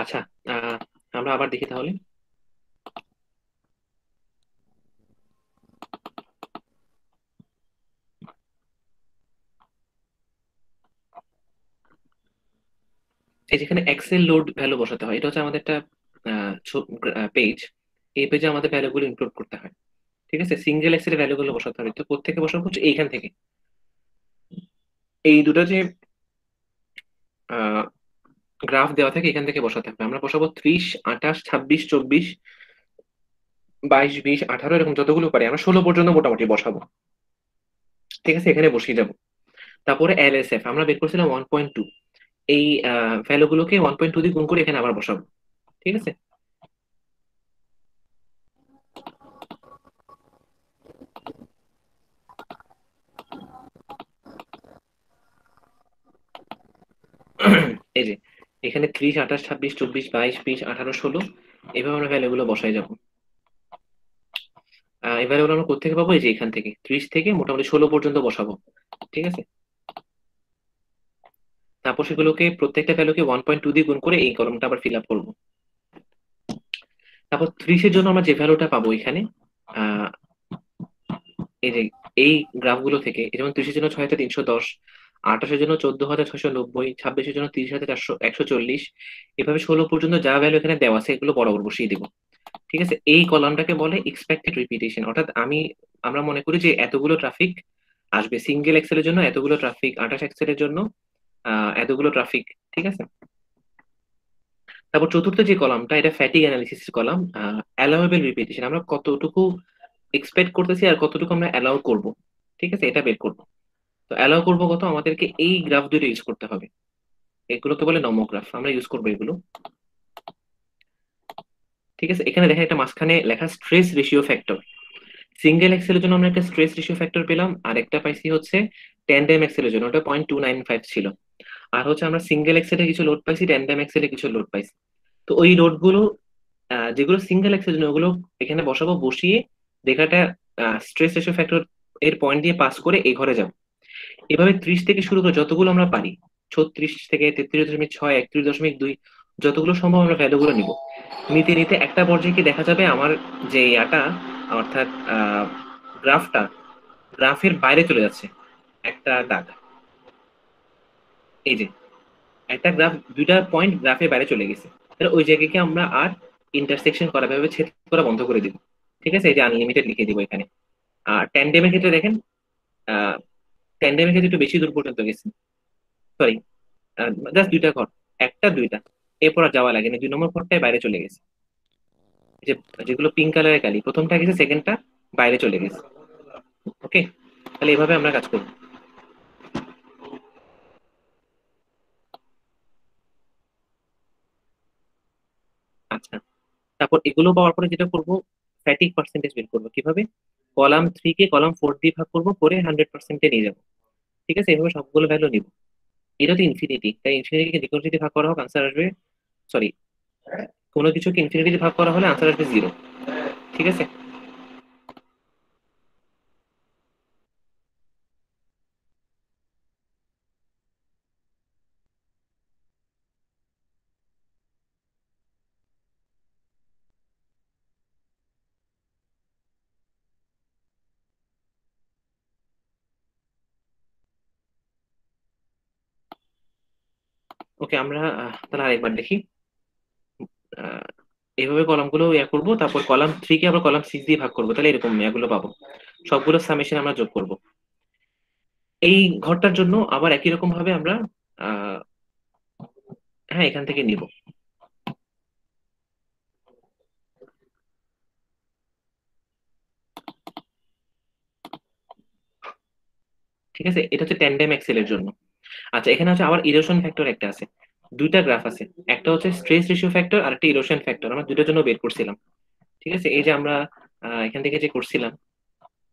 আচ্ছা, আহ, আমরা আবার দেখি তাহলে। এই যেখানে এক্সেল লোড ভ্যালু বসাতে হয়, এটা হচ্ছে আমাদের একটা পেজ। এই পেজে আমাদের ভ্যালুগুলো ইনক্লুড করতে হয়। ঠিক আছে, সিঙ্গেল এক্সেল ভ্যালুগুলো বসাতে হবে। তো কোত্থেকে বসাবো হচ্ছে এইখান থেকে। এই দুটো যে গ্রাফ দেওয়া থাকে এখান থেকে বসাতে হবে। আমরা বসাবো 30, 28, 26, 24, 22, 20, 18, এরকম যতগুলো পারি আমরা 16 পর্যন্ত মোটামুটি বসাবো। ঠিক আছে, এখানে বসিয়ে যাবো। তারপরে এলএসএফ আমরা বের করছিলাম 1.2। এই ভ্যালুগুলোকে 1.2 দিয়ে গুণ করে এখানে আবার বসাবো। ঠিক আছে। এই যে এখানে 30, 28, 26, 24, 22, 20, 18, 16, এইভাবে আমরা ভ্যালুগুলো বসাই যাবো। এই ভ্যালুগুলো আমরা কোথেকে পাবো? এই যে এখান থেকে 30 থেকে মোটামুটি 16 পর্যন্ত বসাবো। ঠিক আছে। তারপর সেগুলোকে প্রত্যেকটা ভ্যালুকে 1.2 দিয়ে গুণ করে এই কলমটা আবার ফিল আপ করবো। তারপর 30-এর জন্য আমরা যে ভ্যালুটা পাবো এখানে, আহ এই যে এই গ্রাফগুলো থেকে, এই যেমন 30-এর জন্য 6,310, 28-এর জন্য 14,690, 26-এর জন্য 30,140, এভাবে 16 পর্যন্ত যা ভ্যালু এখানে দেওয়া আছে এগুলো বরাবর বসিয়ে দিব। ঠিক আছে, এই কলামটাকে বলে এক্সপেক্টেড রিপিটেশন। অর্থাৎ আমরা মনে করি যে এতগুলো ট্রাফিক আসবে সিঙ্গেল এক্সেলের জন্য, এতগুলো ট্রাফিক 28 এক্সেলের জন্য, এতগুলো ট্রাফিক। ঠিক আছে। তারপর চতুর্থ যে কলামটা, এটা fatigue analysis column. Allowable repetition, আমরা কতটুকু এক্সপেক্ট করতেছি আর কতটুকু আমরা অ্যালাউ করব। ঠিক আছে, এটা বের করব। তো অ্যালাউ করবো কত, আমাদেরকে এই গ্রাফ দুটো ইউজ করতে হবে। এগুলোকে বলে নমোগ্রাফ, আমরা ইউজ করবো এগুলো। ঠিক আছে, এখানে দেখেন একটা মাঝখানে লেখা স্ট্রেস রেশিও ফ্যাক্টর। সিঙ্গেল এক্সেলের জন্য আমরা একটা স্ট্রেস রেশিও ফ্যাক্টর পেলাম, আর একটা পাইছি হচ্ছে ট্যান্ডেম এক্সেলের জন্য, ওটা 0.295 ছিল। আর হচ্ছে আমরা সিঙ্গেল এক্সেলে কিছু লোড পাইছি, ট্যান্ডেম এক্সেলে কিছু লোড পাইছি। তো ওই লোড গুলো যেগুলো সিঙ্গেল এক্সেলের জন্য ওগুলো এখানে বসাবো, বসিয়ে দেখাটা স্ট্রেস রেশিও ফ্যাক্টর এর পয়েন্ট দিয়ে পাস করে এই ঘরে যাবো। এভাবে 30 থেকে শুরু করে যতগুলো আমরা পারি, 36 থেকে 33.6, 31.2, যতগুলো সম্ভব আমরা ভ্যালুগুলো নিব। নিতে নিতে একটা পর্যায়ে কি দেখা যাবে, আমার যে ইয়াটা, অর্থাৎ গ্রাফটা, গ্রাফের বাইরে চলে যাচ্ছে একটা দাগ। এই যে একটা গ্রাফ, দুইটা পয়েন্ট গ্রাফের বাইরে চলে গেছে, তাহলে ওই জায়গাকে আমরা আর ইন্টারসেকশন করা, ভাবে ছেদ করা বন্ধ করে দিব। ঠিক আছে, এই যে আনলিমিটেড লিখে দিব এখানে। আর ট্যান্ডেমের ক্ষেত্রে দেখেন, আহ ট্যান্ডেমের ক্ষেত্রে একটু বেশি দূর পর্যন্ত গেছে। সরি, জাস্ট দুইটা ঘর, একটা দুইটা, এরপর আর যাওয়া লাগেনি, 2 নম্বর ঘরটায় বাইরে চলে গেছে। যে যেগুলো পিঙ্ক কালারের কালি, প্রথমটা গেছে, সেকেন্ডটা বাইরে চলে গেছে। ওকে, তাহলে এভাবে আমরা কাজ করবো। আচ্ছা, তারপর এগুলো পাওয়ার পরে যেটা করবো, ফ্যাটিক পার্সেন্টেজ বের করবো কিভাবে। কলাম 3 কে কলাম 4 দিয়ে ভাগ করবো, করে 100%-এ নিয়ে যাবো। ঠিক আছে, এভাবে সবগুলো ভ্যালু নিব। এটা তো ইনফিনিটি, তাই ইনফিনিটিকে যে কোনো যদি ভাগ করা হোক আনসার আসবে, সরি, কোনো কিছুকে ইনফিনিটি ভাগ করা হলে আনসার আসবে 0। ঠিক আছে। ওকে, আমরা তাহলে আরেকবার দেখি। আহ, এইভাবে কলামগুলো ইয়া করবো, তারপর কলাম 3 কে আবার কলাম 6 দিয়ে ভাগ করবো, তাহলে এরকম ইয়াগুলো পাবো। সবগুলো সামেশন আমরা যোগ করব। এই ঘরটার জন্য আবার একই রকম ভাবে আমরা আহ হ্যাঁ, এখান থেকে নিব। ঠিক আছে, এটা হচ্ছে ট্যান্ডেম এক্সেলের জন্য। আচ্ছা, এখানে হচ্ছে আবার ইরোশন ফ্যাক্টর একটা আছে। দুইটা গ্রাফ আছে, একটা হচ্ছে স্ট্রেস রেশিও ফ্যাক্টর আর একটা ইরোশন ফ্যাক্টর, আমরা দুইটার জন্য বের করছিলাম। ঠিক আছে, এই যে আমরা এখান থেকে যে করছিলাম,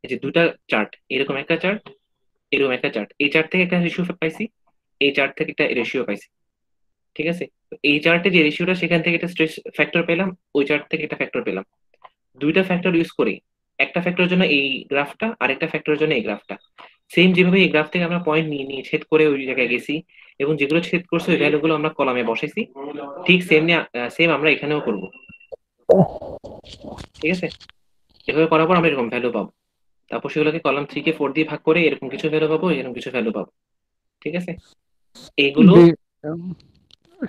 এই যে দুটা চার্ট, এরকম একটা চার্ট, এরকম একটা চার্ট, এই চার্ট থেকে একটা রেশিও পাইছি, এই চার্ট থেকে একটা রেশিও পাইছি। ঠিক আছে, তো এই চার্টে যে রেশিওটা, সেখান থেকে একটা স্ট্রেস ফ্যাক্টর পেলাম, ওই চার্ট থেকে একটা ফ্যাক্টর পেলাম। দুইটা ফ্যাক্টর ইউজ করে একটা ফ্যাক্টরের জন্য এই গ্রাফটা, আরেকটা ফ্যাক্টরের জন্য এই গ্রাফটা, সেম যেভাবে এই গ্রাফ থেকে আমরা পয়েন্ট নিয়ে নিয়ে ছেদ করে ওই জায়গায় গেছি, এবং যেগুলো ছেদ করছে ওই ভ্যালুগুলো আমরা কলামে বসাইছি। ঠিক সেম আমরা এখানেও করব। ঠিক আছে, এভাবে করার পর আমরা এরকম ভ্যালু পাবো। তারপর সেগুলোকে কলাম 3 কে 4 দিয়ে ভাগ করে এরকম কিছু ভ্যালু পাবো, এরকম কিছু ভ্যালু পাবো। ঠিক আছে, এগুলো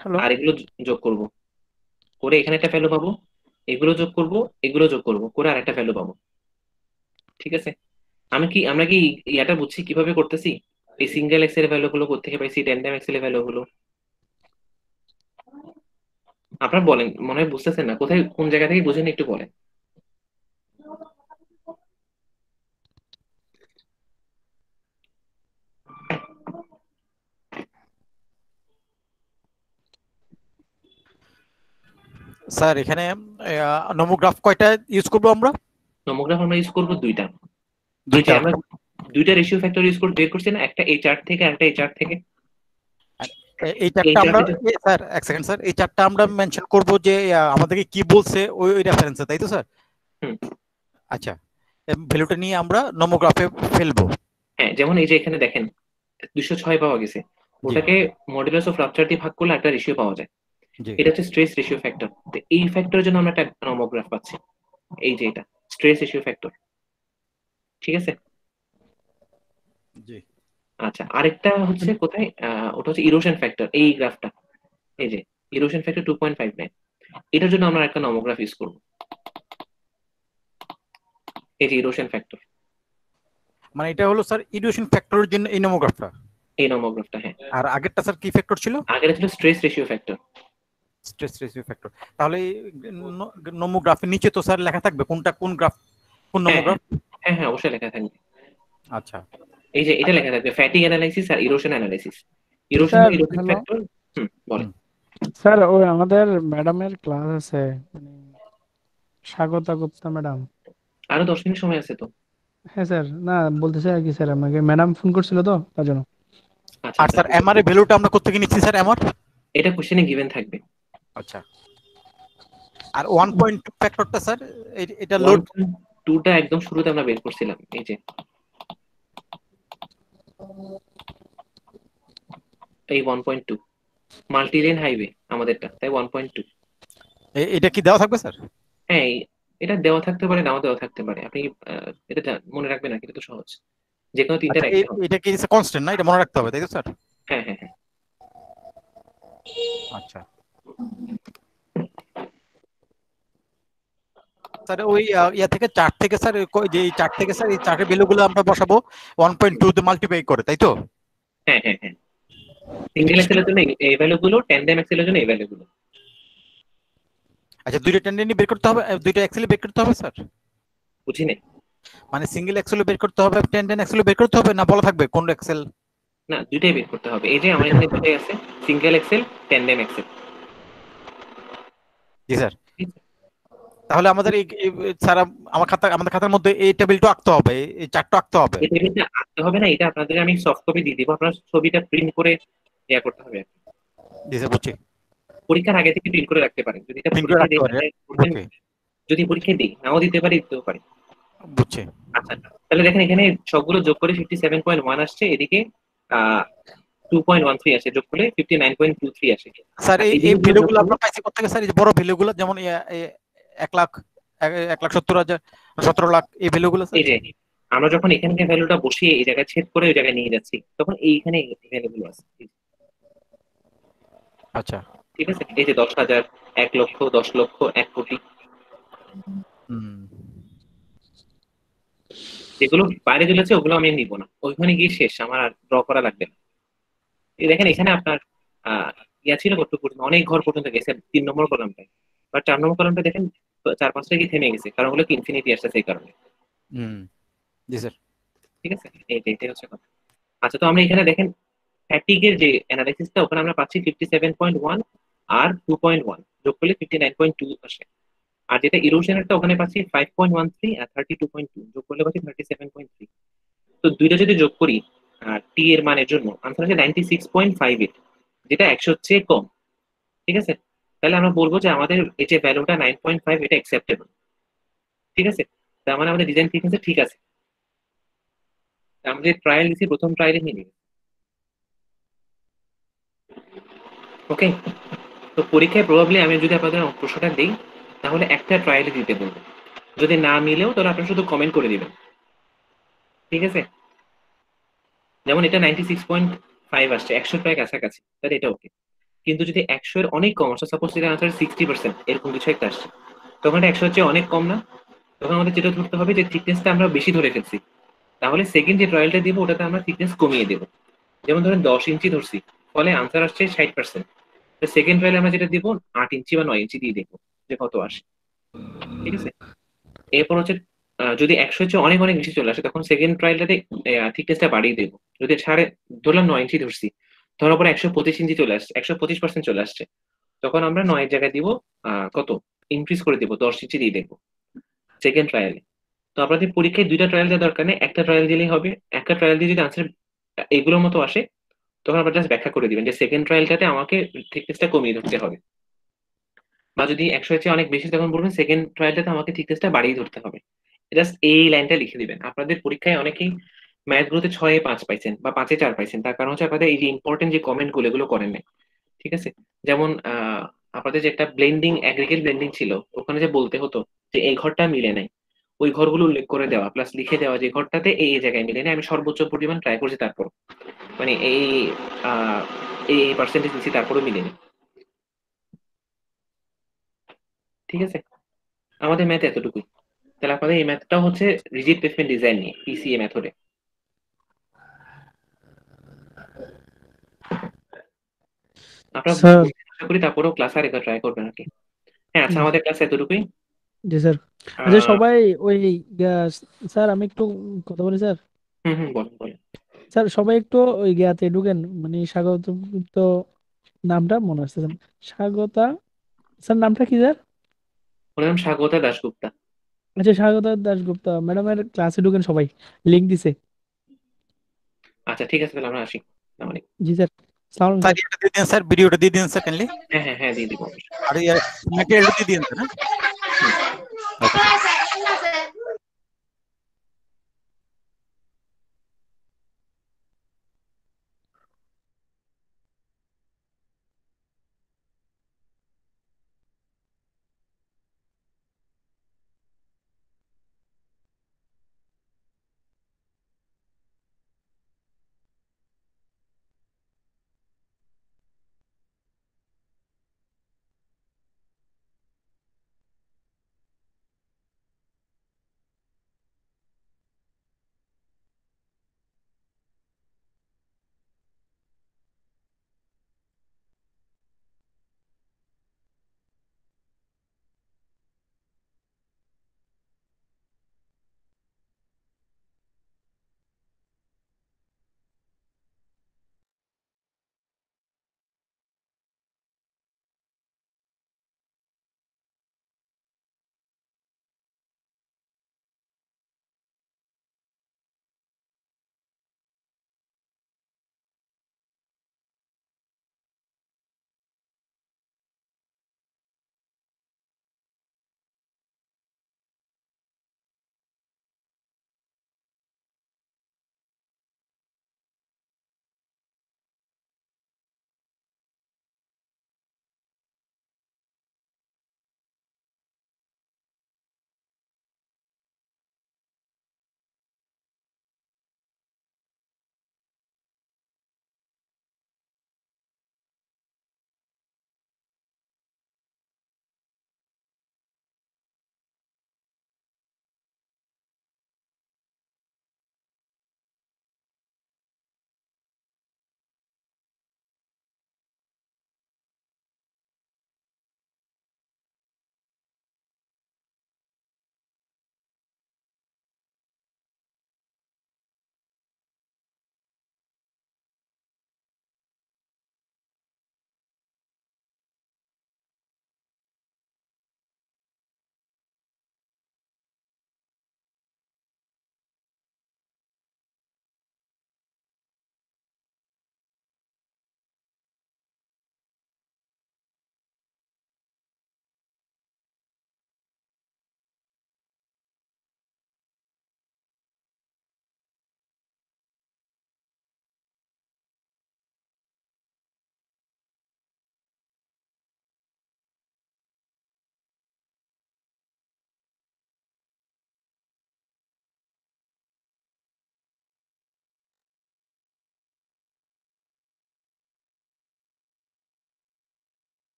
হ্যালো। আর এগুলো যোগ করব, করে এখানে একটা ভ্যালু পাবো, এগুলো যোগ করব, এগুলো যোগ করব, করে আর একটা ভ্যালু পাবো। ঠিক আছে, আমরা কি ইয়াটা বুঝছি কিভাবে করতেছি? এই সিঙ্গেল এক্স এর ভ্যালু গুলো কোত্থেকে পাইছি, ট্যান্ডেম এক্স এর ভ্যালু গুলো আপনারা বলেন, মনে হয় বুঝতেছেন না, কোথায় কোন জায়গা থেকে বুঝেন একটু বলেন। স্যার এখানে নোমোগ্রাফ কয়টা ইউজ করবো আমরা? নোমোগ্রাফ আমরা ইউজ করবো দুইটা। এই যে দুইটা। আমরা দুইটা রেশিও ফ্যাক্টর ইউজ করে বের করছি না, একটা এই চার্ট থেকে একটা এই চার্ট থেকে। এই এই চারটা আমরা চার্টে স্যার এক সেকেন্ড স্যার, এই চারটা আমরা মেনশন করব যে আমাদেরকে কি বলছে ওই ওই রেফারেন্সে, তাই তো স্যার? হুম, আচ্ছা, ভ্যালুটা নিয়ে আমরা নোমোগ্রাফে ফেলবো। হ্যাঁ, যেমন এই যে এখানে দেখেন 206 পাওয়া গেছে, জি ওটাকে মডুলাস অফ রাপচার দিয়ে ভাগ করলে একটা রেশিও পাওয়া যায়। জি এটা হচ্ছে স্ট্রেস রেশিও ফ্যাক্টর। তো এই ফ্যাক্টরের জন্য আমরা একটা নোমোগ্রাফ পাচ্ছি, এই যে এটা স্ট্রেস রেশিও ফ্যাক্টর। ঠিক আছে, জি। আচ্ছা, আরেকটা হচ্ছে কোথায়, ওটা হচ্ছে ইরোশন ফ্যাক্টর, এই গ্রাফটা, এই যে ইরোশন ফ্যাক্টর 2.59, এটার জন্য আমরা একটা নোমোগ্রাফ ইউজ করবো, এই যে ইরোশন ফ্যাক্টর, মানে এটা হলো স্যার ইডিউশন ফ্যাক্টরের জন্য এই নোমোগ্রাফটা। এই নোমোগ্রাফটা। হ্যাঁ, আর আগেরটা স্যার কি ফ্যাক্টর ছিল? আগের ছিল stress ratio factor. Stress ratio factor. তাহলে নোমোগ্রাফের নিচে তো স্যার লেখা থাকবে কোনটা কোন গ্রাফ, কোন হ্যাঁ নোমোগ্রাফ। হ্যাঁ হ্যাঁ, অবশ্যই লেখা থাকবে। আচ্ছা এই যে এটা আচ্ছা। লেখা থাকবে ফ্যাটিক অ্যানালাইসিস আর ইরোশন অ্যানালাইসিস। ইরোশন বা স্যার ইরোশন হ্যালো। ফ্যাক্টর। বলেন। হুম। স্যার ওই আমাদের ম্যাডামের ক্লাস আছে, মানে স্বাগতা গুপ্তা ম্যাডাম। আরো 10 মিনিট সময় আছে তো। হ্যাঁ স্যার, না বলতেছে আর কি স্যার, আমাকে ম্যাডাম ফোন করছিল তো তার জন্য। আচ্ছা আর আচ্ছা, স্যার এমআর এর ভ্যালুটা আমরা কোত্থেকে নিচ্ছি স্যার এমআর? এটা কোশ্চেনে গিভেন থাকবে। আচ্ছা, আর 1.2 ফ্যাক্টরটা স্যার এটা লোড। 1.2টা একদম শুরুতে আমরা বের করছিলাম, এই যে এই 1.2 মাল্টিলেন হাইওয়ে আমাদেরটা, তাই 1.2। এটা কি দেওয়া থাকবে স্যার? হ্যাঁ, এটা দেওয়া থাকতে পারে, নাও দেওয়া থাকতে পারে, আপনি এটা মনে রাখবেন না, এটা তো সহজ, যে কোনো তিনটা আচ্ছা রাখতে হবে। এটা কি কনস্ট্যান্ট না, এটা মনে রাখতে হবে তাই তো স্যার? হ্যাঁ হ্যাঁ হ্যাঁ। আচ্ছা স্যার, ওই ইয়া থেকে চার্ট থেকে স্যার, যে চার্ট থেকে স্যার এই চার্টের ভ্যালুগুলো আমরা বসাবো 1.2 দিয়ে মাল্টিপ্লাই করে, তাই তো? হ্যাঁ হ্যাঁ হ্যাঁ, সিঙ্গেল এক্সেলের জন্য এই ভ্যালু গুলো, ট্যান্ডেম এক্সেলের জন্য এই ভ্যালু গুলো। আচ্ছা, দুইটা টেন্ডেন্সি বের করতে হবে, দুইটা এক্সেল বের করতে হবে স্যার? বুঝি নাই। মানে সিঙ্গেল এক্সেল বের করতে হবে, টেন্ডেন এক্সেল বের করতে হবে, না বলা থাকবে কোন এক্সেল? না, দুইটাই বের করতে হবে, এই যে আমার এখানে দুটাই আছে, সিঙ্গেল এক্সেল, ট্যান্ডেম এক্সেল। জি স্যার। তাহলে আমাদের স্যার আমাদের খাতার মধ্যে এই টেবিলটা আঁকতে হবে, এই চার্টটা আঁকতে হবে। এই টেবিলটা আঁকতে হবে না, এটা আপনাদের আমি সফট কপি দিয়ে দিব, আপনার ছবিটা প্রিন্ট করে ইয়া করতে হবে। জি স্যার, বুঝছি। পরীক্ষার আগে থেকে প্রিন্ট করে রাখতে পারেন, যদি এটা প্রিন্ট করে পরীক্ষায় রাখতে দেন পারে। করবেন, ওকে, যদি পরীক্ষায় দিই নাও দিতে পারি, দিতেও পারি। বুঝছি। আচ্ছা, তাহলে দেখেন এখানে সবগুলো যোগ করে 57.1 আসছে, এদিকে 2.13 আসে, যোগ করলে 59.23 আসে। স্যার আর এই এই এদিকে যোগ ভ্যালুগুলো করলে আমরা পাইছি কোথা থেকে স্যার? এই যে বড় ভ্যালুগুলো যেমন 1 লাখ, 1,70,000, 17 লাখ, এই ভ্যালুগুলো স্যার? এই যে আমরা যখন এখানকে ভ্যালুটা বসিয়ে এই জায়গায় ছেদ করে ওই জায়গায় নিয়ে যাচ্ছি, তখন এইখানে ভ্যালুগুলো আছে। আচ্ছা। ঠিক আছে, এই যে 10,000, 1 লক্ষ, 10 লক্ষ, 1 কোটি, হুম। যেগুলো বাইরে চলেছে ওগুলো আমি নিব না, ওইখানে গিয়ে শেষ, আমার আর ড্র করা লাগবে না। এই দেখেন এখানে আপনার আহ ইয়া ছিল কত পর্যন্ত, অনেক ঘর পর্যন্ত গেছে 3 নম্বর কলামটায়, বা 4 নম্বর কলামটা দেখেন 4-5টা কি থেমে গেছে, কারণ হলো কি ইনফিনিটি আসছে সেই কারণে। হুম। জি স্যার। ঠিক আছে, এইটাই হচ্ছে কথা। আচ্ছা, তো আমরা এখানে দেখেন ফ্যাটিগের যে অ্যানালাইসিসটা, ওখানে আমরা পাচ্ছি 57.1 আর 2.1 যোগ করলে 59.2 আসে। আর যেটা ইরোশনেরটা, ওখানে পাচ্ছি 5.13 আর 32.2 যোগ করলে পাচ্ছি 37.3। তো দুইটা যদি যোগ করি টি এর মানের জন্য, আনসার আছে 96.58, যেটা 100-র চেয়ে কম। ঠিক আছে, তাহলে আমরা বলবো যে আমাদের এই যে ভ্যালুটা 9.5, এটা অ্যাকসেপ্টেবল। ঠিক আছে, তার মানে আমাদের ডিজাইন ফ্রিকোয়েন্সি ঠিক আছে, আমাদের ট্রায়াল দিচ্ছি, প্রথম ট্রায়ালে নিয়ে নিই। ওকে, তো পরীক্ষায় প্রবাবলি আমি যদি আপনাদের প্রশ্নটা দিই তাহলে একটা ট্রায়ালে দিতে বলবো, যদি না মিলেও তাহলে আপনারা শুধু কমেন্ট করে দিবেন, ঠিক আছে? যেমন এটা 96.5 আসছে, 100 প্রায় কাছাকাছি, তাহলে এটা ওকে। কিন্তু যদি 100 এর অনেক কম আসে, সাপোজ এটা আনসার 60% এরকম কিছু একটা আসছে, তখন এটা 100 চেয়ে অনেক কম না? তখন আমাদের যেটা ধরতে হবে যে থিকনেসটা আমরা বেশি ধরে ফেলছি, তাহলে সেকেন্ড যে ট্রায়ালটা দিব ওটাতে আমরা থিকনেস কমিয়ে দেবো। যেমন ধরেন 10 ইঞ্চি ধরছি, ফলে আনসার আসছে 60%, সেকেন্ড ট্রায়ালে আমরা যেটা দিব 8 ইঞ্চি বা 9 ইঞ্চি দিয়ে দেখবো যে কত আসে, ঠিক আছে? এরপর হচ্ছে যদি 100 চেয়ে অনেক অনেক বেশি চলে আসে, তখন সেকেন্ড ট্রায়ালটাতে থিকনেসটা বাড়িয়ে দেবো। যদি ধরলাম 9 ইঞ্চি ধরছি, ধরার পরে 125 ইঞ্চি চলে আসছে, 125% চলে আসছে, তখন আমরা 9 জায়গায় দিব কত, ইনক্রিজ করে দিব, 10 ইঞ্চি দিয়ে দেখবো সেকেন্ড ট্রায়ালে। তো আপনাদের পরীক্ষায় দুইটা ট্রায়াল দেওয়ার দরকার নেই, একটা ট্রায়াল দিলেই হবে। একটা ট্রায়াল দিয়ে যদি আনসার এগুলোর মতো আসে, তখন আপনার জাস্ট ব্যাখ্যা করে দিবেন যে সেকেন্ড ট্রায়ালটাতে আমাকে থিকনেসটা কমিয়ে ধরতে হবে, বা যদি 100 এর চেয়ে অনেক বেশি, তখন বলবেন সেকেন্ড ট্রায়ালটাতে আমাকে থিকনেসটা বাড়িয়ে ধরতে হবে। জাস্ট এই লাইনটা লিখে দিবেন। আপনাদের পরীক্ষায় অনেকেই ম্যাথ গুলোতে 6-5 পাইছেন বা 5-4 পাইছেন, তার কারণ হচ্ছে আপনাদের এই যে ইম্পর্টেন্ট যে কমেন্ট গুলো এগুলো করেন নাই, ঠিক আছে? যেমন আপনাদের যে একটা ব্লেন্ডিং, অ্যাগ্রিগেট ব্লেন্ডিং ছিল, ওখানে যে বলতে হতো যে এই ঘরটা মিলে নাই, ওই ঘরগুলো উল্লেখ করে দেওয়া প্লাস লিখে দেওয়া যে ঘরটাতে এই জায়গায় মিলে নাই, আমি সর্বোচ্চ পরিমাণ ট্রাই করছি, তারপর মানে আহ এই পার্সেন্টেজ নিচ্ছি, তারপরেও মিলেনি, ঠিক আছে? আমাদের ম্যাথ এতটুকুই। তাহলে আপনাদের এই ম্যাথটাও হচ্ছে রিজিড প্লেসমেন্ট ডিজাইন নিয়ে, পিসিএ মেথডে। আপনারা স্যার। আশা করি তারপরেও ক্লাস আর একবার ট্রাই করবেন আর কি। হ্যাঁ, আচ্ছা, আমাদের ক্লাস এতটুকুই। জি স্যার। আচ্ছা আহ, সবাই ওই স্যার আমি একটু কথা বলি স্যার। হুম হুম, বলেন বলেন। স্যার সবাই একটু ওই জ্ঞাতে ঢুকেন, মানে স্বাগত, তো নামটা মনে আসছে স্যার। স্বাগতা, স্যার নামটা কি স্যার? ওর নাম স্বাগতা দাশগুপ্তা। আচ্ছা স্বাগতা দাশগুপ্তা ম্যাডামের ক্লাসে ঢুকেন সবাই, লিঙ্ক দিছে। আচ্ছা ঠিক আছে, তাহলে আমরা আসি। আসসালামু আলাইকুম। জি স্যার, সালাম স্যার স্যার। এটা দিয়ে দিন স্যার, ভিডিওটা দিয়ে দিন স্যার কাইন্ডলি। হ্যাঁ হ্যাঁ হ্যাঁ, দিয়ে দিব। আর ম্যাটেরিয়ালটা দিয়ে দিন স্যার, হ্যাঁ?